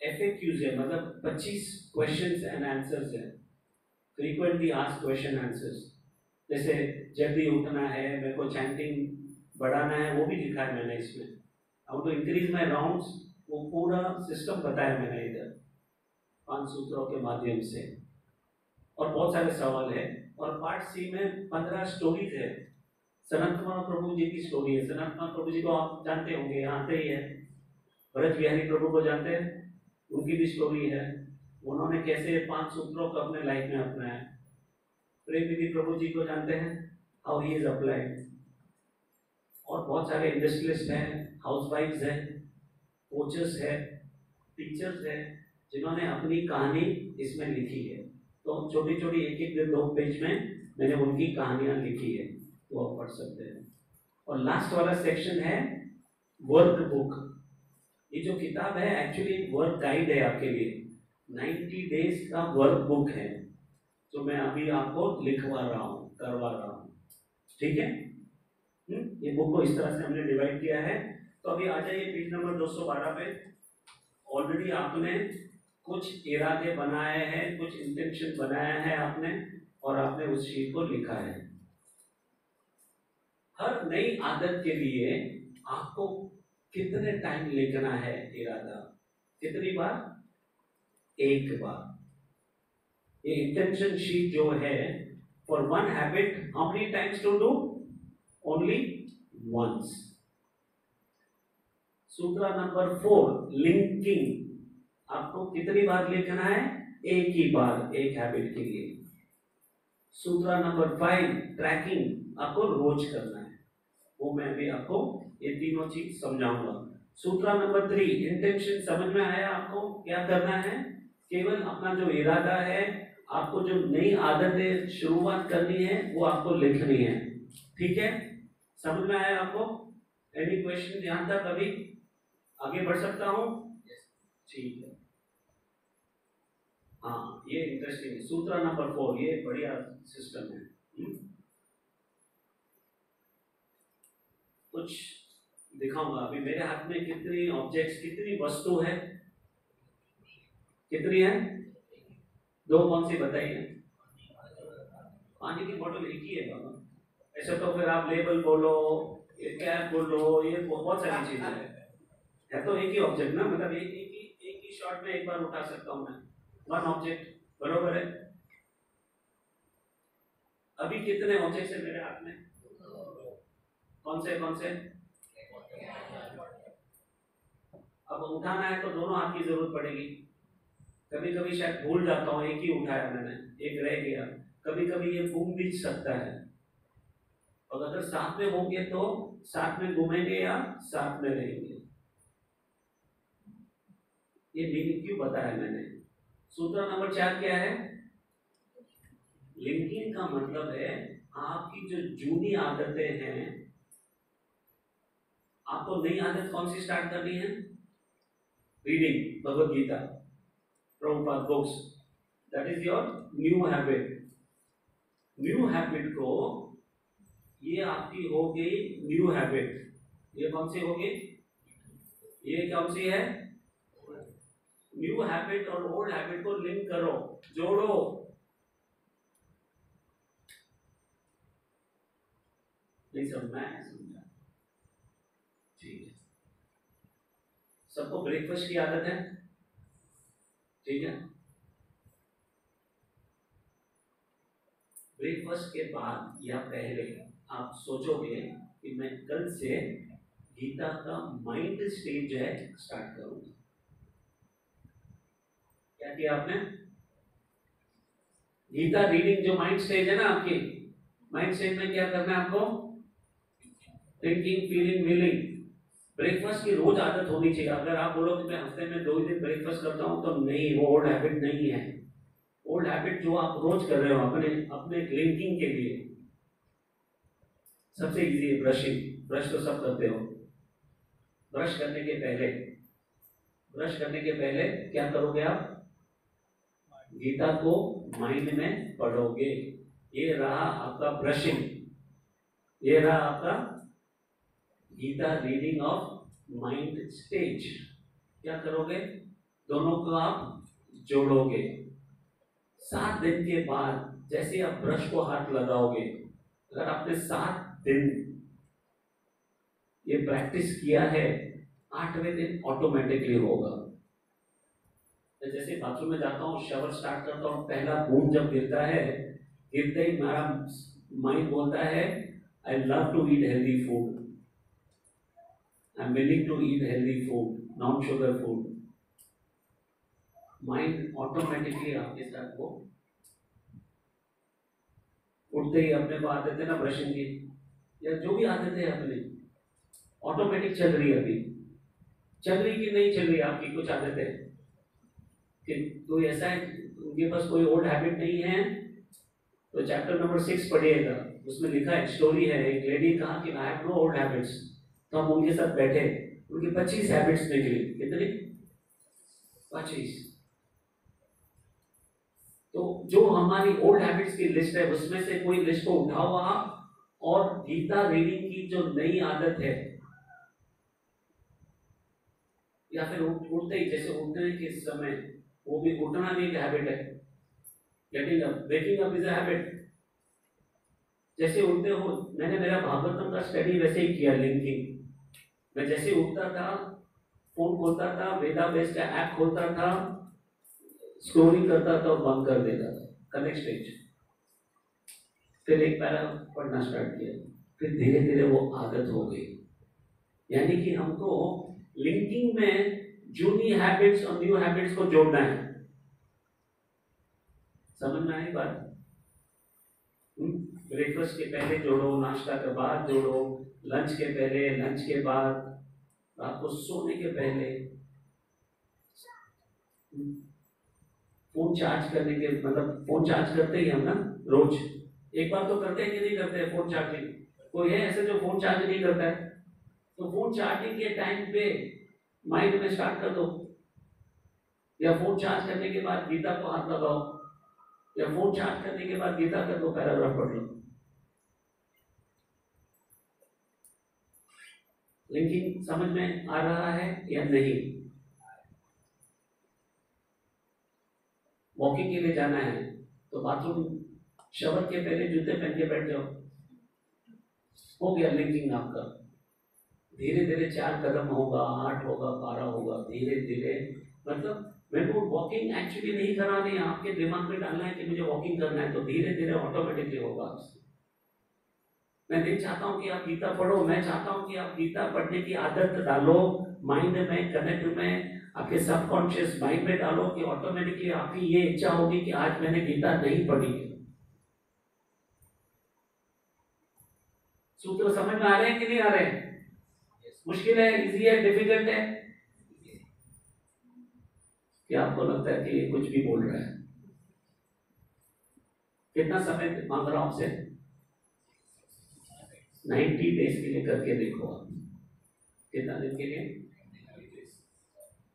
FAQs है, मतलब 25 क्वेश्चंस एंड आंसर्स है, फ्रीक्वेंटली आस्क्ड क्वेश्चन आंसर्स। जैसे जल्दी उठना है, मेरे को चैंटिंग बढ़ाना है, वो भी लिखा है मैंने इसमें। How to increase my rounds, वो पूरा सिस्टम बताया मैंने इधर 5 सूत्रों के माध्यम से, और बहुत सारे सवाल है। और पार्ट सी में 15 स्टोरीज है। सनत कुमार प्रभु जी की स्टोरी है। सनत कुमार प्रभु जी को आप जानते होंगे, आते ही है। भरत बिहारी प्रभु को जानते हैं, उनकी भी स्टोरी है, उन्होंने कैसे 5 सूत्रों को अपने लाइफ में अपनाया। प्रेम विधि प्रभु जी को जानते हैं, हाउ ही इज अप्लाइड। और बहुत सारे इंडस्ट्रियलिस्ट हैं, हाउसवाइफ्स हैं, कोचेस हैं, टीचर्स हैं, जिन्होंने अपनी कहानी इसमें लिखी है। तो छोटी छोटी एक 2 पेज में मैंने उनकी कहानियां लिखी है, तो आप पढ़ सकते हैं। और लास्ट वाला सेक्शन है वर्क बुक। ये जो किताब है एक्चुअली वर्क गाइड है आपके लिए, 90 डेज का वर्क बुक है, जो मैं अभी आपको लिखवा रहा हूँ, करवा रहा हूँ, ठीक है। ये बुक को इस तरह से हमने डिवाइड किया है। तो अभी आ जाइए पेज नंबर 212 पे। ऑलरेडी आपने कुछ इरादे बनाए हैं, कुछ इंटेंशन बनाया है आपने, और आपने उस चीज को लिखा है। हर नई आदत के लिए आपको कितने टाइम लिखना है इरादा? कितनी बार? एक बार। ये इंटेंशन शीट जो है, for one habit how many times to do? Only once. सूत्र नंबर 4 लिंकिंग, आपको कितनी बार लिखना है? एक ही बार, एक हैबिट के लिए। सूत्र नंबर 5 ट्रैकिंग, आपको रोज करना है, वो मैं भी आपको ये तीनों चीज समझाऊंगा। सूत्र नंबर 3 इंटेंशन, समझ में आया आपको क्या करना है? केवल अपना जो इरादा है, आपको जो नई आदतें शुरुआत करनी है, वो आपको लिखनी है, ठीक है। समझ में आया आपको? एनी क्वेश्चन यहां तक? अभी आगे बढ़ सकता हूं? ठीक है। हाँ, ये इंटरेस्टिंग है। सूत्र नंबर 4, ये बढ़िया सिस्टम है। कुछ दिखाऊंगा अभी। मेरे हाथ में कितनी ऑब्जेक्ट्स, कितनी वस्तु है? कितनी है? 2 कौन सी बताइए? पानी की बोतल एक ही है बाबा। ऐसे तो फिर आप लेबल बोलो, ये कैप बोलो, ये बहुत सारी चीजें है तो एक ही ऑब्जेक्ट ना, मतलब एक ही शॉट में एक बार उठा सकता हूं मैं, 1 ऑब्जेक्ट, बरोबर है। अभी कितने ऑब्जेक्ट्स है मेरे हाथ में? कौन से? अब उठाना है तो दोनों हाथ की जरूरत पड़ेगी। कभी कभी शायद भूल जाता हूँ, एक ही उठाया मैंने, एक रह गया। कभी कभी ये घूम भी सकता है, और अगर साथ में होंगे तो साथ में घूमेंगे या साथ में रहेंगे। ये मीनिंग क्यों बताया मैंने? सूत्र नंबर 4 क्या है? लिंकिंग का मतलब है आपकी जो जूनी आदतें हैं, आपको नई आदत कौन सी स्टार्ट करनी है? Reading Bhagavad Gita, Prabhupada books, that is your new habit. New habit को, ये आपकी हो गई न्यू हैबिट। ये कौन सी होगी? ये कौन सी है? न्यू हैबिट और ओल्ड हैबिट को लिंक करो, जोड़ो। नहीं समझना है? समझा, ठीक है। सबको ब्रेकफास्ट की आदत है, ठीक है। ब्रेकफास्ट के बाद या पहले आप सोचोगे कि मैं कल से गीता का माइंड स्टेज जो है स्टार्ट करूंगा। क्या किया आपने? गीता रीडिंग जो माइंड स्टेज है ना आपकी, माइंड स्टेज में क्या करना है आपको? Thinking, feeling, willing. ब्रेकफास्ट की रोज आदत होनी चाहिए। अगर आप बोलो कि मैं हफ्ते में 2 ही दिन ब्रेकफास्ट करता हूं, तो नहीं, वो ओल्ड हैबिट नहीं है। ओल्ड हैबिट जो आप रोज कर रहे हो अपने अपने लिंकिंग के लिए, सबसे इजी है ब्रशिंग। ब्रश तो सब करते हो। ब्रश करने के पहले क्या करोगे आप? गीता को माइंड में पढ़ोगे। ये रहा आपका ब्रशिंग, ये रहा आपका Gita reading of mind stage. क्या करोगे? दोनों को आप जोड़ोगे। 7 दिन के बाद जैसे आप ब्रश को हाथ लगाओगे, अगर आपने 7 दिन ये प्रैक्टिस किया है, 8वें दिन ऑटोमेटिकली होगा। तो जैसे बाथरूम में जाता हूँ, शावर स्टार्ट करता हूँ, पहला बूंद जब गिरता है, गिरते ही मेरा माइंड बोलता है I love to eat healthy food, I am willing to eat healthy food, non sugar food. Mind automatically आपके साथ वो उठते ही अपने को आदत है ना ब्रशिंग की, या जो भी आदत है अपनी ऑटोमेटिक चल रही है। अभी चल रही कि नहीं चल रही आपकी कुछ आदत है कि तो ऐसा है, उनके पास कोई ओल्ड हैबिट नहीं है, तो चैप्टर नंबर 6 पढ़िएगा, उसमें लिखा है, स्टोरी है, एक लेडी कहा कि I have no old habits. तो हम उनके साथ बैठे, उनकी 25 हैबिट्स निकली। कितनी? 25। तो जो हमारी ओल्ड हैबिट्स की लिस्ट है, उसमें से कोई लिस्ट को उठाओ आप, और गीता रीडिंग की जो नई आदत है, या फिर उठते ही, जैसे उठने के समय, वो भी उठना भी एक हैबिट है। Getting up, waking up is a habit. जैसे उठते हो, मैंने मेरा भागवतम का स्टडी वैसे ही किया, लिंकिंग। मैं जैसे उठता था, फोन खोलता था, वेदा बेस का ऐप खोलता था, स्टोरी करता था और बंद कर देता था, कनेक्ट स्टेज। फिर एक पैरा पढ़ना स्टार्ट किया, फिर धीरे धीरे वो आदत हो गई। यानी कि हमको लिंकिंग में जूनी हैबिट्स और न्यू हैबिट्स को जोड़ना है। समझ में आई बात? ब्रेकफास्ट के पहले जोड़ो, नाश्ता के बाद जोड़ो, लंच के पहले, लंच के बाद, रात को सोने के पहले, फोन चार्ज करने के, मतलब फोन चार्ज करते ही हम ना रोज एक बार तो करते हैं कि नहीं करते हैं फोन चार्जिंग? कोई है ऐसे जो फोन चार्ज नहीं करता है? तो फोन चार्जिंग के टाइम पे माइंड में स्टार्ट कर दो, या फोन चार्ज करने के बाद गीता को हाथ लगाओ, या फोन चार्ज करने के बाद गीता का 2 पैराग्राफ पढ़ लो। लिंकिंग समझ में आ रहा है या नहीं? वॉकिंग के लिए जाना है तो बाथरूम, शावर के पहले जूते पहन के बैठ जाओ, हो गया लिंकिंग आपका। धीरे धीरे 4 कदम होगा, 8 होगा, 12 होगा, धीरे धीरे। मतलब मेरे को वॉकिंग एक्चुअली नहीं करानी है, आपके दिमाग में डालना है कि मुझे वॉकिंग करना है, तो धीरे धीरे ऑटोमेटिकली होगा आपसे। मैं नहीं चाहता हूं कि आप गीता पढ़ो, मैं चाहता हूं कि आप गीता पढ़ने की आदत डालो, माइंड में, कनेक्ट में, आपके सबकॉन्शियस माइंड में डालो, कि ऑटोमेटिकली आपकी ये इच्छा होगी कि आज मैंने गीता नहीं पढ़ी है। सूत्र समझ में आ रहे हैं कि नहीं आ रहे हैं? मुश्किल है, इजी है, डिफिकल्ट है? क्या आपको लगता है कि ये कुछ भी बोल रहा है? कितना समय मांग रहा हूं आपसे? 90 डेज के लिए करके देखो आप। कितना दिन के लिए?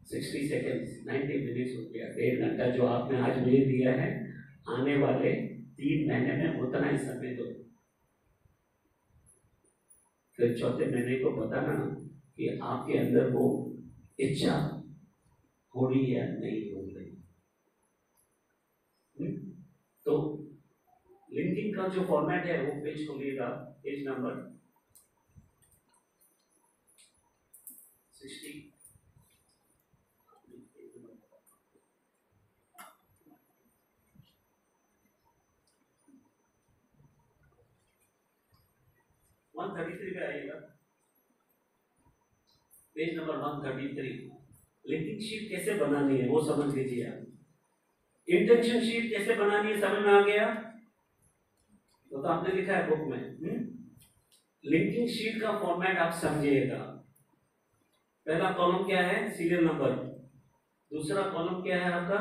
60 सेकेंड्स, 90 मिनट्स हो गया। 1.5 घंटा जो आपने आज मुझे दिया है, आने वाले 3 महीने में उतना ही समय दो। फिर चौथे महीने को बताना कि आपके अंदर वो इच्छा हो रही है या नहीं हो रही। तो लिंकिंग का जो फॉर्मेट है, वो पेज खोलिएगा, पेज नंबर 60। 133 पे आइएगा, पेज नंबर 133। लिंकिंग शीट कैसे बनानी है वो समझ लीजिए आप। इंटेंशन शीट कैसे बनानी है समझ में आ गया? तो आपने लिखा है बुक में। लिंकिंग शीट का फॉर्मेट आप समझिएगा। पहला कॉलम क्या है? Serial number. दूसरा कॉलम क्या है आपका?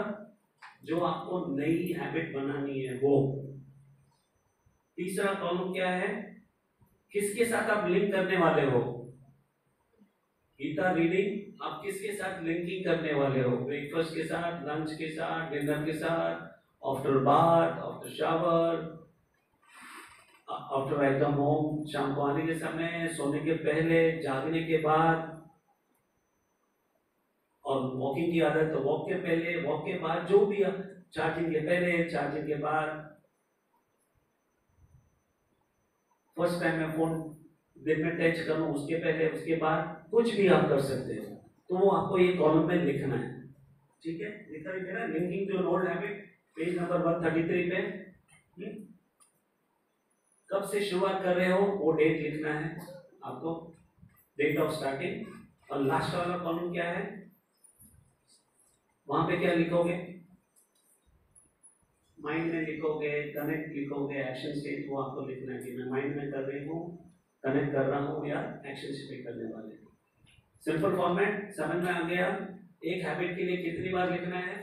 जो आपको नई हैबिट बनानी है वो। तीसरा कॉलम क्या है? किसके साथ आप लिंक करने वाले हो? गीता रीडिंग आप किसके साथ लिंकिंग करने वाले हो? ब्रेकफास्ट के साथ, लंच के साथ, डिनर के साथ, after bath, after shower, after I come home, शाम को आने के समय, सोने के पहले, जागने के बाद, और वॉकिंग की आदत तो वॉक के पहले, वॉक के बाद, जो भी आप, चार्जिंग के पहले, चार्जिंग के बाद, फर्स्ट टाइम मैं फोन दिन में टच करूं उसके पहले, उसके बाद, कुछ भी आप कर सकते हो। तो वो आपको ये कॉलम में लिखना है। ठीक है, लिखा है मेरा linking to old habit, page number 133 पे। कब से शुरुआत कर रहे हो वो डेट लिखना है आपको, डेट ऑफ स्टार्टिंग। और लास्ट वाला कॉलम क्या है? वहां पे क्या लिखोगे? माइंड में लिखोगे, कनेक्ट लिखोगे, एक्शन स्टेट वो आपको लिखना है कि मैं माइंड में कर रही हूँ, कनेक्ट कर रहा हूँ या एक्शन स्टेट करने वाले। सिंपल फॉर्मेट समझ में आ गया? एक हैबिट के लिए कितनी बार लिखना है?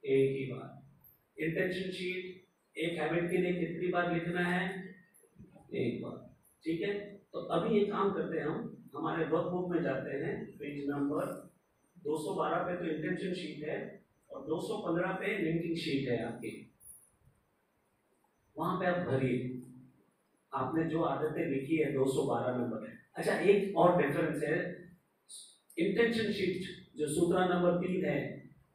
एक ही बार। इंटेंशन शीट एक हैबिट के लिए कितनी बार लिखना है? एक बार। ठीक है, तो अभी एक काम करते हैं, हम हमारे वर्कबुक में जाते हैं, पेज नंबर 212 पे तो इंटेंशन शीट है और 215 पे लिंकिंग शीट है आपकी। वहां पे आप भरिए आपने जो आदतें लिखी है 212 नंबर। अच्छा, एक और डिफरेंस है, इंटेंशन शीट जो सूत्र नंबर 3 है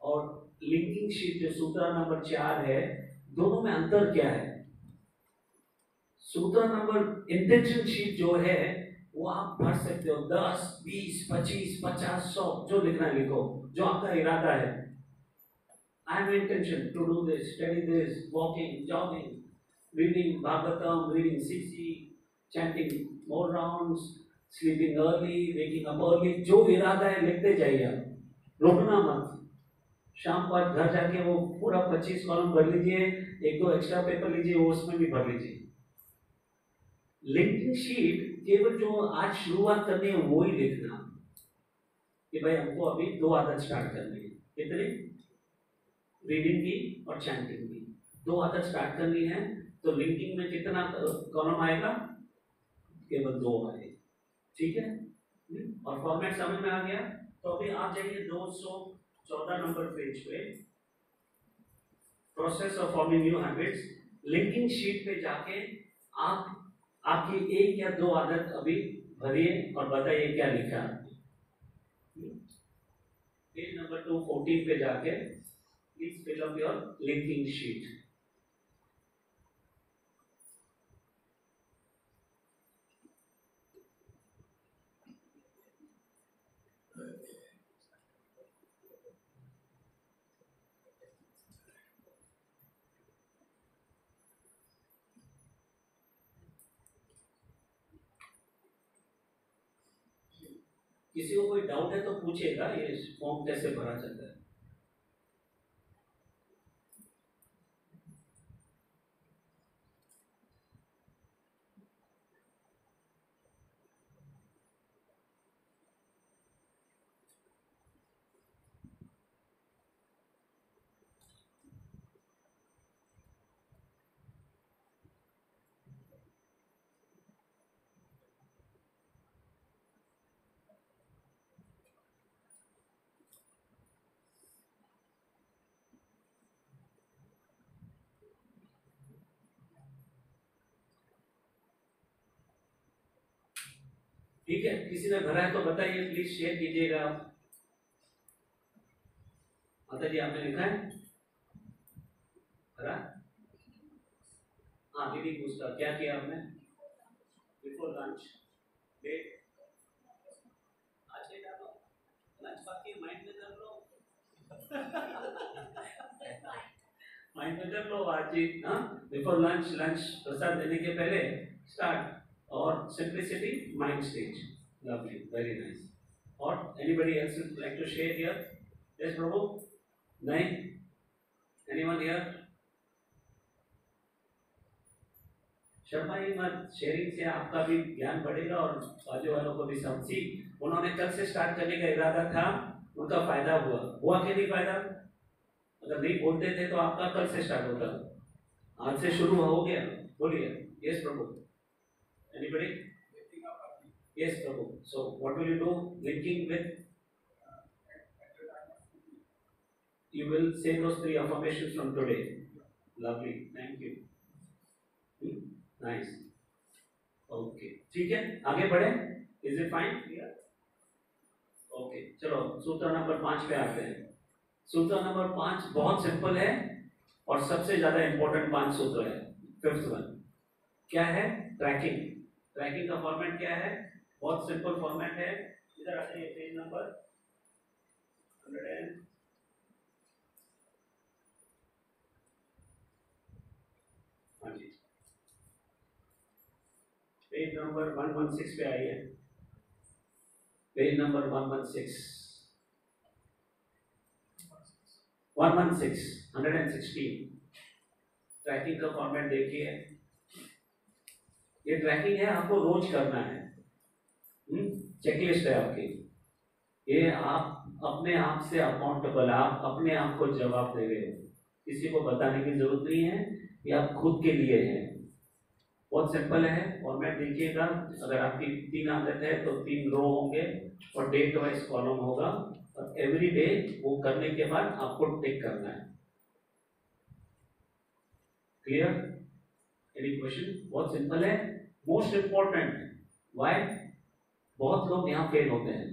और लिंकिंग शीट जो सूत्र नंबर 4 है, दोनों में अंतर क्या है? सूत्र नंबर इंटेंशन शीट जो है वो आप भर सकते हो 10, 20, 25, 50, 100 जो लिखना है लिखो, जो आपका इरादा है। I am intention to do this, study this, walking, jogging, reading Bhagavatam, reading CC, chanting more rounds, sleeping early, waking up early, जो इरादा है लिखते जाइए आप, रोकना मत। शाम को आज घर जाके वो पूरा 25 कॉलम भर लीजिए, एक दो एक्स्ट्रा पेपर लीजिए वो उसमें भी भर लीजिए। लिंकिंग शीट केवल जो आज शुरुआत करनी है वो ही लिखना कि भाई हमको अभी 2 आदत स्टार्ट करनी है। कितनी? रीडिंग की और चैंटिंग की 2 आदत स्टार्ट करनी है। तो लिंकिंग में कितना कॉलम आएगा? केवल 2 आएगा। ठीक है, और फॉर्मेट समझ में आ गया? तो अभी आप जाइए 214 नंबर पेज पे, process of forming new habits. Linking sheet पे जाके आप आपकी 1 या 2 आदत अभी भरिए और बताइए क्या लिखा है। पेज नंबर 214 पे जाके please fill up your linking sheet. किसी को कोई डाउट है तो पूछेगा, ये फॉर्म कैसे भरा जाता है। ठीक है, किसी ने भरा है तो बताइए, प्लीज शेयर कीजिएगा आप। माता जी आपने लिखा है भरा? हाँ, दीदी पूछता क्या किया आपने? बिफोर लंच डेट आज के डालो, लंच बाकी माइंड में कर लो माइंड में कर लो आज ही। हाँ, बिफोर लंच, लंच प्रसाद देने के पहले स्टार्ट, और simplicity mind stage. Lovely, very nice. और anybody else would like to share here? Yes प्रभु? नहीं? Anyone here? शर्मा ही मत, शेयरिंग से आपका भी ज्ञान बढ़ेगा और बाजू वालों को भी समझी. उन्होंने कल से स्टार्ट करने का इरादा था, उनका फायदा हुआ कि नहीं फायदा? अगर नहीं बोलते थे तो आपका कल से स्टार्ट होता, आज से शुरू हो गया. बोलिए. Yes Prabhu. Anybody? Yes Prabhu. So what will you do? Linking with, you will say those 3 affirmations from today. Lovely, thank you. Nice. Okay, ठीक है, आगे बढ़े. Is it fine? Okay, चलो सूत्र नंबर 5 पे आते हैं. सूत्र नंबर 5 बहुत सिंपल है और सबसे ज्यादा इंपॉर्टेंट 5 सूत्र है. फिफ्थ वन क्या है? ट्रैकिंग. ट्रैकिंग का फॉर्मेट क्या है? बहुत सिंपल फॉर्मेट है. इधर आते हैं पेज नंबर 100. हाँ जी, पेज नंबर 116 पे आइए. Page number 116 116. ट्रैकिंग का फॉर्मेट देखिए. ये ट्रैकिंग है, आपको रोज करना है. चेकलिस्ट है आपकी. ये आप अपने आप से अकाउंटेबल, आप अपने आप को जवाब दे रहे हो. किसी को बताने की जरूरत नहीं है, ये आप खुद के लिए है. बहुत सिंपल है. फॉर्मेट देखिएगा. अगर आपकी 3 आदत है तो 3 रो होंगे और डेट वाइज कॉलम होगा और एवरी डे वो करने के बाद आपको टिक करना है. क्लियर? Any question? बहुत सिंपल है. मोस्ट इंपॉर्टेंट, व्हाई बहुत लोग यहाँ फेल होते हैं.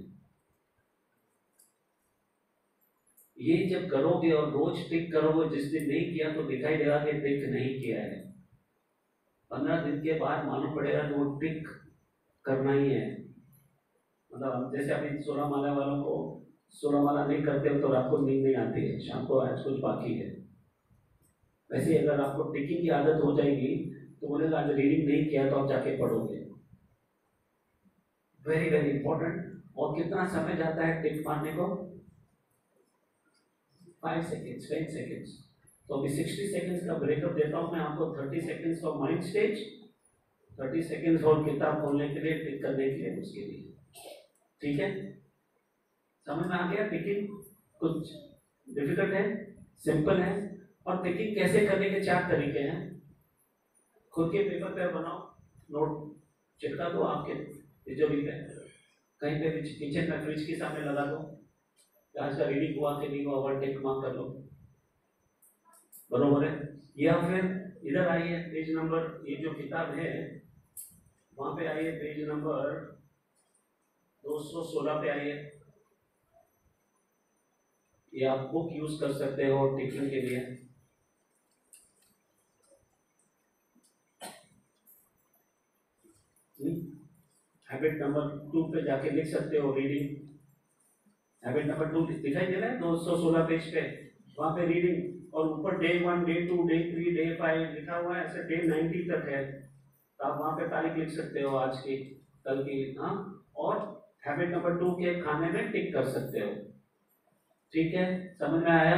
ये जब करोगे और रोज टिक करोगे, जिस दिन नहीं किया तो दिखाई देगा कि टिक नहीं किया है. 15 दिन के बाद मालूम पड़ेगा कि वो टिक करना ही है. मतलब जैसे अभी 16 माला वालों को 16 माला नहीं करते हो तो रात को नींद नहीं आती है, शाम को आज कुछ बाकी है. वैसे अगर आपको टिकिंग की आदत हो जाएगी तो बोलेगा आज रीडिंग नहीं किया तो आप जाके पढ़ोगे. Very very important. और कितना समय जाता है टिक मारने को? 5 seconds, 10 seconds. तो अभी 60 seconds का ब्रेकअप देता हूँ मैं आपको. 30 seconds for mind stage, 30 seconds और किताब खोलने के लिए, टिक करने के लिए, उसके लिए. ठीक है? समझ में आ गया? टिकिंग कुछ डिफिकल्ट है? सिंपल है. और टिकिंग कैसे करने के 4 तरीके हैं. खुद के पेपर पे बनाओ, नोट चिपका दो आपके तिजोरी पे, कहीं पे भी किचन में फ्रिज के सामने लगा दो. आज का रीडिंग हुआ कि नहीं हुआ, वन टिक मार्क कर लो. बरोबर है? या फिर इधर आइए, पेज नंबर, ये जो किताब है वहां पे आइए, पेज नंबर 216 पे आइए. ये आप बुक यूज कर सकते हो टिकिंग के लिए. हैबिट नंबर 2 पे जाके लिख सकते हो रीडिंग. हैबिट नंबर 2 दिखाई दे रहा है 216 पेज पे, वहां पे रीडिंग. और ऊपर डे 1, डे 2, डे 3, डे 5 लिखा हुआ है, ऐसे डे 90 तक है. तो आप वहां पे तारीख लिख सकते हो, आज की, कल की. हाँ, और हैबिट नंबर 2 के खाने में टिक कर सकते हो. ठीक है? समझ में आया?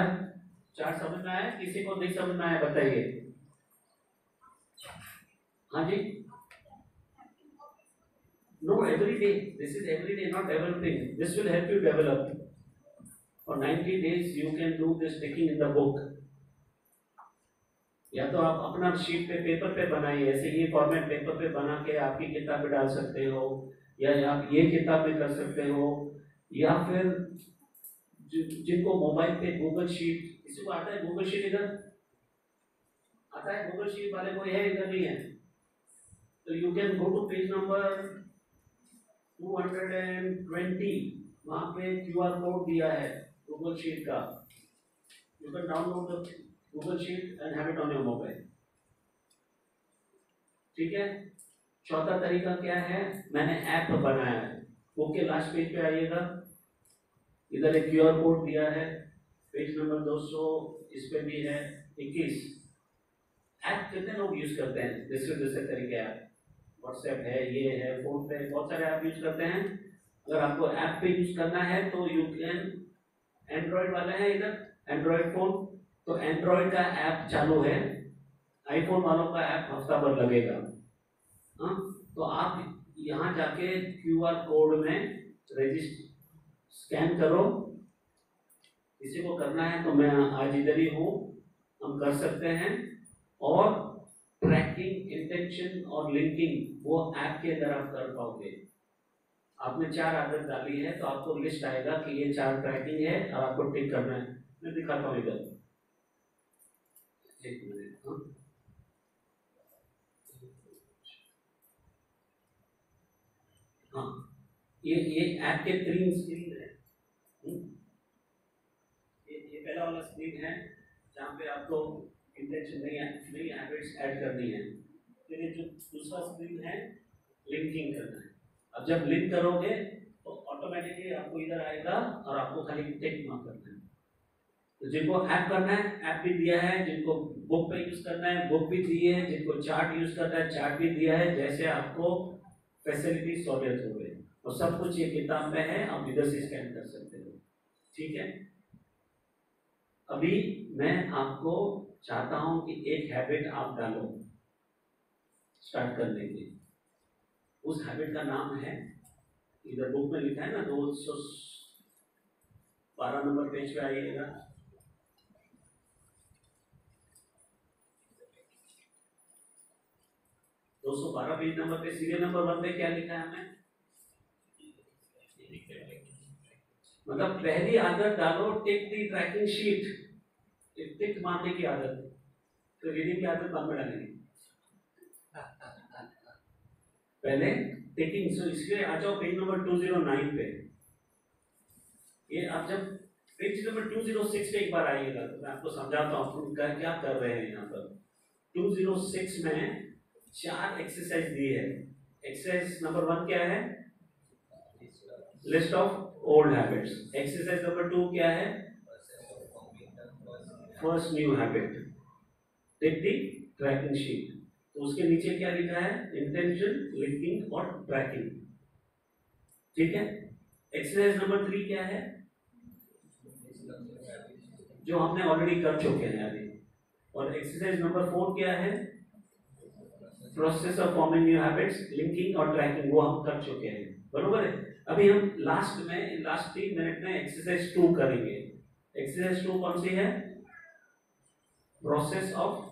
4 समझ में आया? किसी को नहीं समझ में आया बताइए. हाँ जी. No, every day. This is every day, not developing. This will help you develop. For 90 days, you can do this ticking in the book. या तो आप अपना शीट पे, पेपर पे बनाइए. ऐसे ही फॉर्मेट पेपर पे बना के आपकी किताब पे डाल सकते हो, या आप ये किताब में कर सकते हो. या फिर जिनको मोबाइल पे गूगल शीट, किसी को आता है गूगल शीट? इधर आता है गूगल शीट वाले को? है इधर? नहीं है? तो you can go to page number 220. वहां पे QR कोड दिया है गूगल शीट का. You can download the Google sheet and have it on your mobile. ठीक है? चौथा तरीका क्या है? मैंने ऐप बनाया है. बुक के लास्ट पेज पे आइएगा, इधर एक QR कोड दिया है, पेज नंबर 200, इस पे भी है 21. ऐप कितने लोग यूज करते हैं? दूसरे तरीके ऐप व्हाट्सएप है, ये है, फोन पे, बहुत सारे ऐप यूज करते हैं। अगर आपको ऐप पे यूज करना है तो यू कैन, एंड्रॉइड वाला है इधर, एंड्रॉइड फोन, तो एंड्रॉइड का ऐप चालू है, आईफोन वालों का ऐप हफ्ता भर लगेगा। हाँ, तो आप यहाँ जाके QR कोड में रजिस्टर स्कैन करो, किसी को करना है तो मैं आज इधर ही हूँ, हम कर सकते हैं। और ट्रैकिंग, इंटेंशन और लिंकिंग वो ऐप के अंदर आप कर पाओगे। आपने 4 आदत डाली है तो आपको लिस्ट आएगा कि ये 4 ट्रैकिंग है और आपको टिक करना है। मैं दिखाता हूँ इधर, एक मिनट। हाँ, ये ऐप के 3 स्क्रीन है। ये पहला वाला स्क्रीन है जहाँ पे आपको इंटेंशन नई हैबिट्स ऐड करनी है। फिर ये जो दूसरा स्क्रीन है, लिंकिंग करना है। अब जब लिंक करोगे तो ऑटोमेटिकली आपको इधर आएगा और आपको खाली टिक मार्क करना है। तो जिनको ऐप करना है ऐप भी दिया है, जिनको बुक पे यूज करना है बुक भी दी है, जिनको चार्ट यूज करना है चार्ट भी दिया है, जैसे आपको फैसिलिटी सहूलियत हो गई। और सब कुछ ये किताब में है, आप इधर से स्कैन कर सकते हो। ठीक है, अभी मैं आपको चाहता हूं कि एक हैबिट आप डालो स्टार्ट करने के। उस हैबिट का नाम है, इधर बुक में लिखा है ना, 212 नंबर पेज पे आइएगा। 212 पेज नंबर पे सीरियल नंबर 1 पे क्या लिखा है हमें? मतलब पहली आदत डालो, टिक दी ट्रैकिंग शीट, टिक मारने की आदत। तो रीडिंग की आदत बाद में डालेंगे, पहले टिकिंग। सो इसलिए आ जाओ पेज नंबर 209 पे। ये आप जब पेज नंबर 206 पे एक बार आइएगा तो मैं आपको समझाता हूँ क्या कर रहे हैं यहाँ पर। 206 में 4 एक्सरसाइज दी है। एक्सरसाइज नंबर 1 क्या है? List of old habits. Exercise number 2 क्या है? फर्स्ट न्यू हैबिट, टिक दी ट्रैकिंग शीट। तो उसके नीचे क्या लिखा है? इंटेंशन, लिंकिंग और ट्रैकिंग। ठीक है। एक्सरसाइज नंबर 3 क्या है? जो हमने ऑलरेडी कर चुके हैं अभी। और एक्सरसाइज नंबर 4 क्या है? Process of forming new habits, linking और ट्रैकिंग, वो हम कर चुके हैं, बरोबर है। अभी हम लास्ट 3 मिनट में एक्सरसाइज 2 करेंगे। एक्सरसाइज 2 कौन सी है? Process of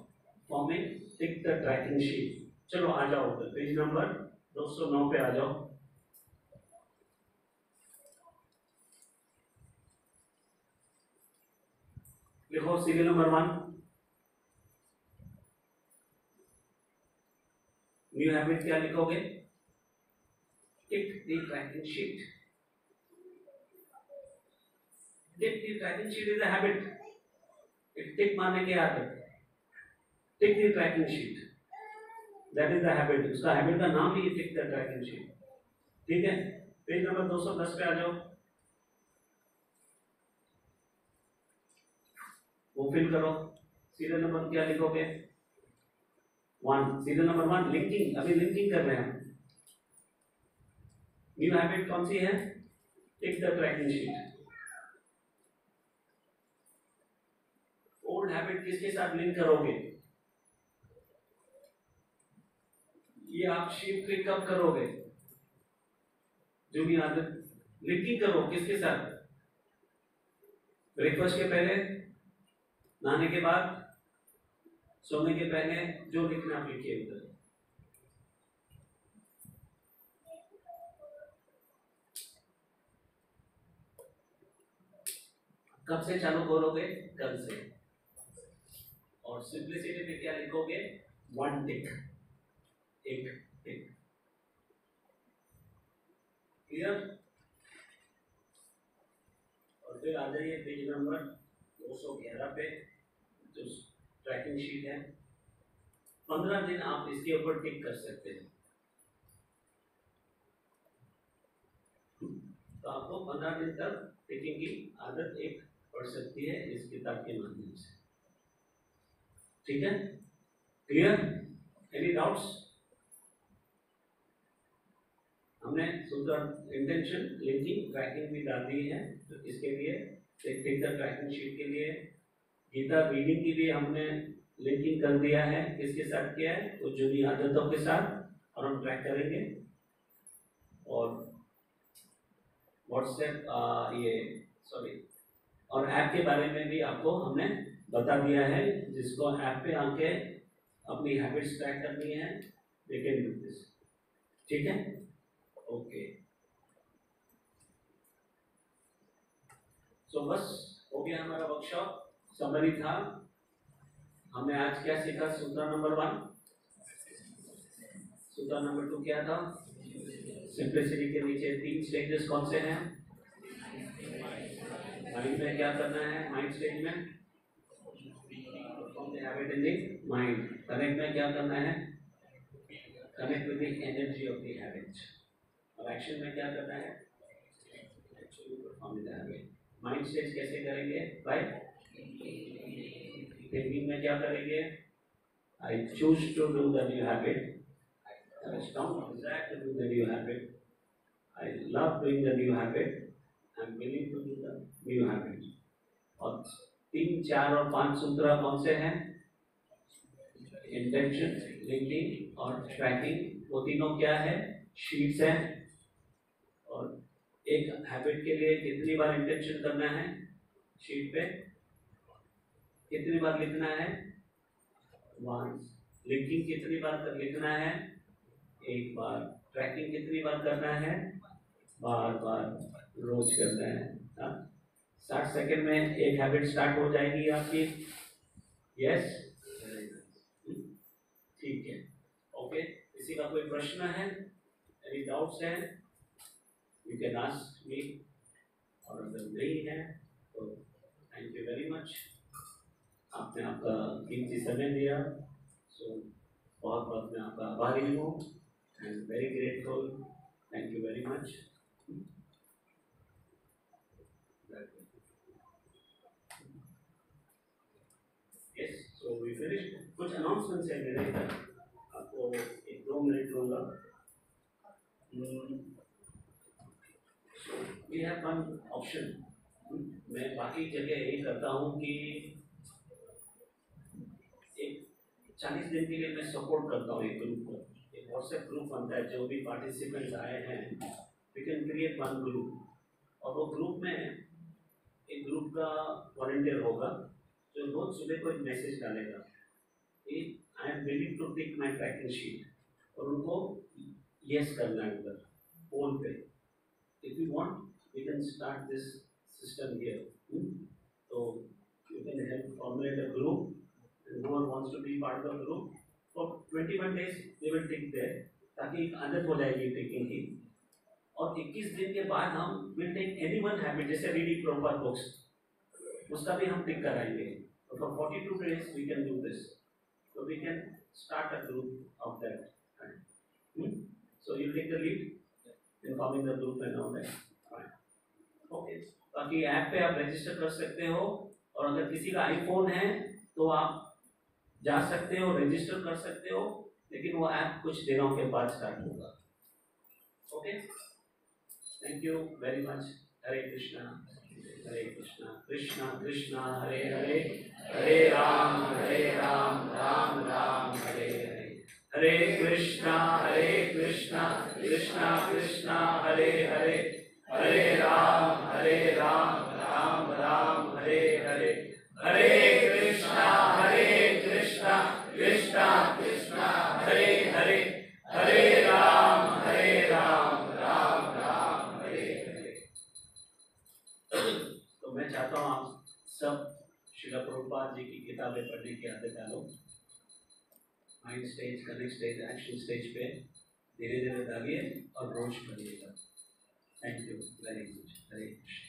forming tick the tracking sheet. चलो आ जाओ उधर, पेज नंबर 209 पे आ जाओ। लिखो सीरियल नंबर 1, न्यू हैबिट क्या लिखोगे? Tick the tracking sheet. Tick the tracking sheet is a habit. Tick मारने की आदत। Tick the tracking sheet, that is the habit. उसका हैबिट का नाम ही टिक द ट्रैकिंग शीट। ठीक है, पेज नंबर 210 पे आ जाओ, वो फिल करो। सीरियल नंबर क्या लिखोगे? 1। Serial number 1 linking. अभी लिंकिंग कर रहे हैं। न्यू हैबिट कौन सी है? Tick the tracking sheet. Old habit किसके साथ लिंक करोगे? ये आप शीट पे कब करोगे? जो भी आदत लिंकिंग करो किसके साथ? ब्रेकफास्ट के पहले, नहाने के बाद, सोने के पहले, जो लिखना आप लिखिए उधर। कब से चालू करोगे? कल से। और सिंपलिसिटी पे क्या लिखोगे? 1 टिक, एक टिक। क्लियर? और फिर आ जाइए पेज नंबर 211 पे, जो ट्रैकिंग शीट है। 15 दिन आप इसके ऊपर टिक कर सकते हैं। तो आपको 15 दिन तक टिकिंग की आदत एक पड़ सकती है इस किताब के माध्यम से। ठीक है, क्लियर? Any doubts? हमने सूत्र इंटेंशन, लिंकिंग, ट्रैकिंग भी डाल दी है। तो इसके लिए टेक द ट्रैकिंग शीट के लिए गीता रीडिंग की भी हमने लिंकिंग कर दिया है। किसके साथ किया है? तो जुड़ी आदतों के साथ, और हम ट्रैक करेंगे। और व्हाट्सएप और ऐप के बारे में भी आपको हमने बता दिया है। जिसको ऐप पे आके अपनी हैबिट्स ट्रैक करनी है, दे कैन डू दिस। ठीक है, ओके। सो बस हो गया हमारा वर्कशॉप। समरी था, हमने आज क्या सीखा? सूत्र नंबर 1। सूत्र नंबर 2 क्या था? सिंप्लिसिटी के नीचे 3 स्टेजेस कौन से हैं? माइंड में क्या करना है? माइंड स्टेज में perform the habit in the mind. Connect में क्या करना है? Connect with the energy of the habit. और एक्शन में क्या करना है? Perform the habit. Mind stage कैसे करेंगे? बाय थिंकिंग में क्या करेंगे? I choose to do the new habit. I strong desire to do the new habit. I love doing the new habit. I am willing to do the new habit. और 3, 4 और 5 सूत्र कौन से हैं? Intention, linking और trekking. वो तीनों क्या है? शीट्स हैं। और एक हैबिट के लिए कितनी बार इंटेंशन करना है शीट पे? कितनी बार लिखना है? वंस। लिंकिंग कितनी बार लिखना है? एक बार। ट्रैकिंग कितनी बार करना है? बार बार, रोज करना है। 60 सेकंड में एक हैबिट स्टार्ट हो जाएगी आपकी। यस, ठीक है, ओके। किसी का कोई प्रश्न है? एनी डाउट्स है? You can ask me. और अगर नहीं है तो थैंक यू वेरी मच, आपने आपका कीमती समय दिया। सो बहुत बहुत मैं आपका आभारी हूँ। I am very grateful. Thank you very much. Yes, so we finished. कुछ announcements है मेरे इधर, आपको 1-2 मिनट लूँगा। So we have one option. मैं बाकी जगह यही करता हूँ कि 40 दिन के लिए मैं सपोर्ट करता हूँ एक ग्रुप को। व्हाट्सएप ग्रुप बनता है, जो भी पार्टिसिपेंट्स आए हैं we can create one group. और वो ग्रुप में एक ग्रुप का वॉलंटियर होगा जो रोज सुबह को एक मैसेज डालेगा कि I am willing to take my tracking sheet, और उनको यस करना है उधर फोन पे। If you want we can start this system here. तो you can help formulate a group and whoever wants to be part of the group for 21 days they will take there, ताकि एक आदत हो जाएगी taking की। और 21 दिन के बाद हम will take any one habit, जैसे रीडिंग प्रॉपर बुक्स, उसका भी हम टिक कराएंगे। तो for 42 days we can do this, so we can start a group of that kind. So you take the lead in forming the group and all that. Okay, बाकी app पे आप register कर सकते हो, और अगर किसी का आईफोन है तो आप जा सकते हो, रजिस्टर कर सकते हो, लेकिन वो ऐप कुछ दिनों के बाद स्टार्ट होगा। Okay, thank you very much. Hare Krishna Krishna Krishna Hare Hare, Hare Ram Ram Ram Hare Hare. Hare Krishna Krishna Krishna Hare Hare, Hare Ram Ram Ram Hare Hare. Hare Krishna Krishna Krishna Hare Hare, Hare Ram Ram Ram Hare Hare. तो मैं चाहता हूँ आप सब श्रील प्रभुपाद जी की किताबें पढ़ने की आदत डालो। Mind stage, connect stage, action stage पे धीरे धीरे डालिए और रोज पढ़िएगा। Thank you very much. Hare Krishna.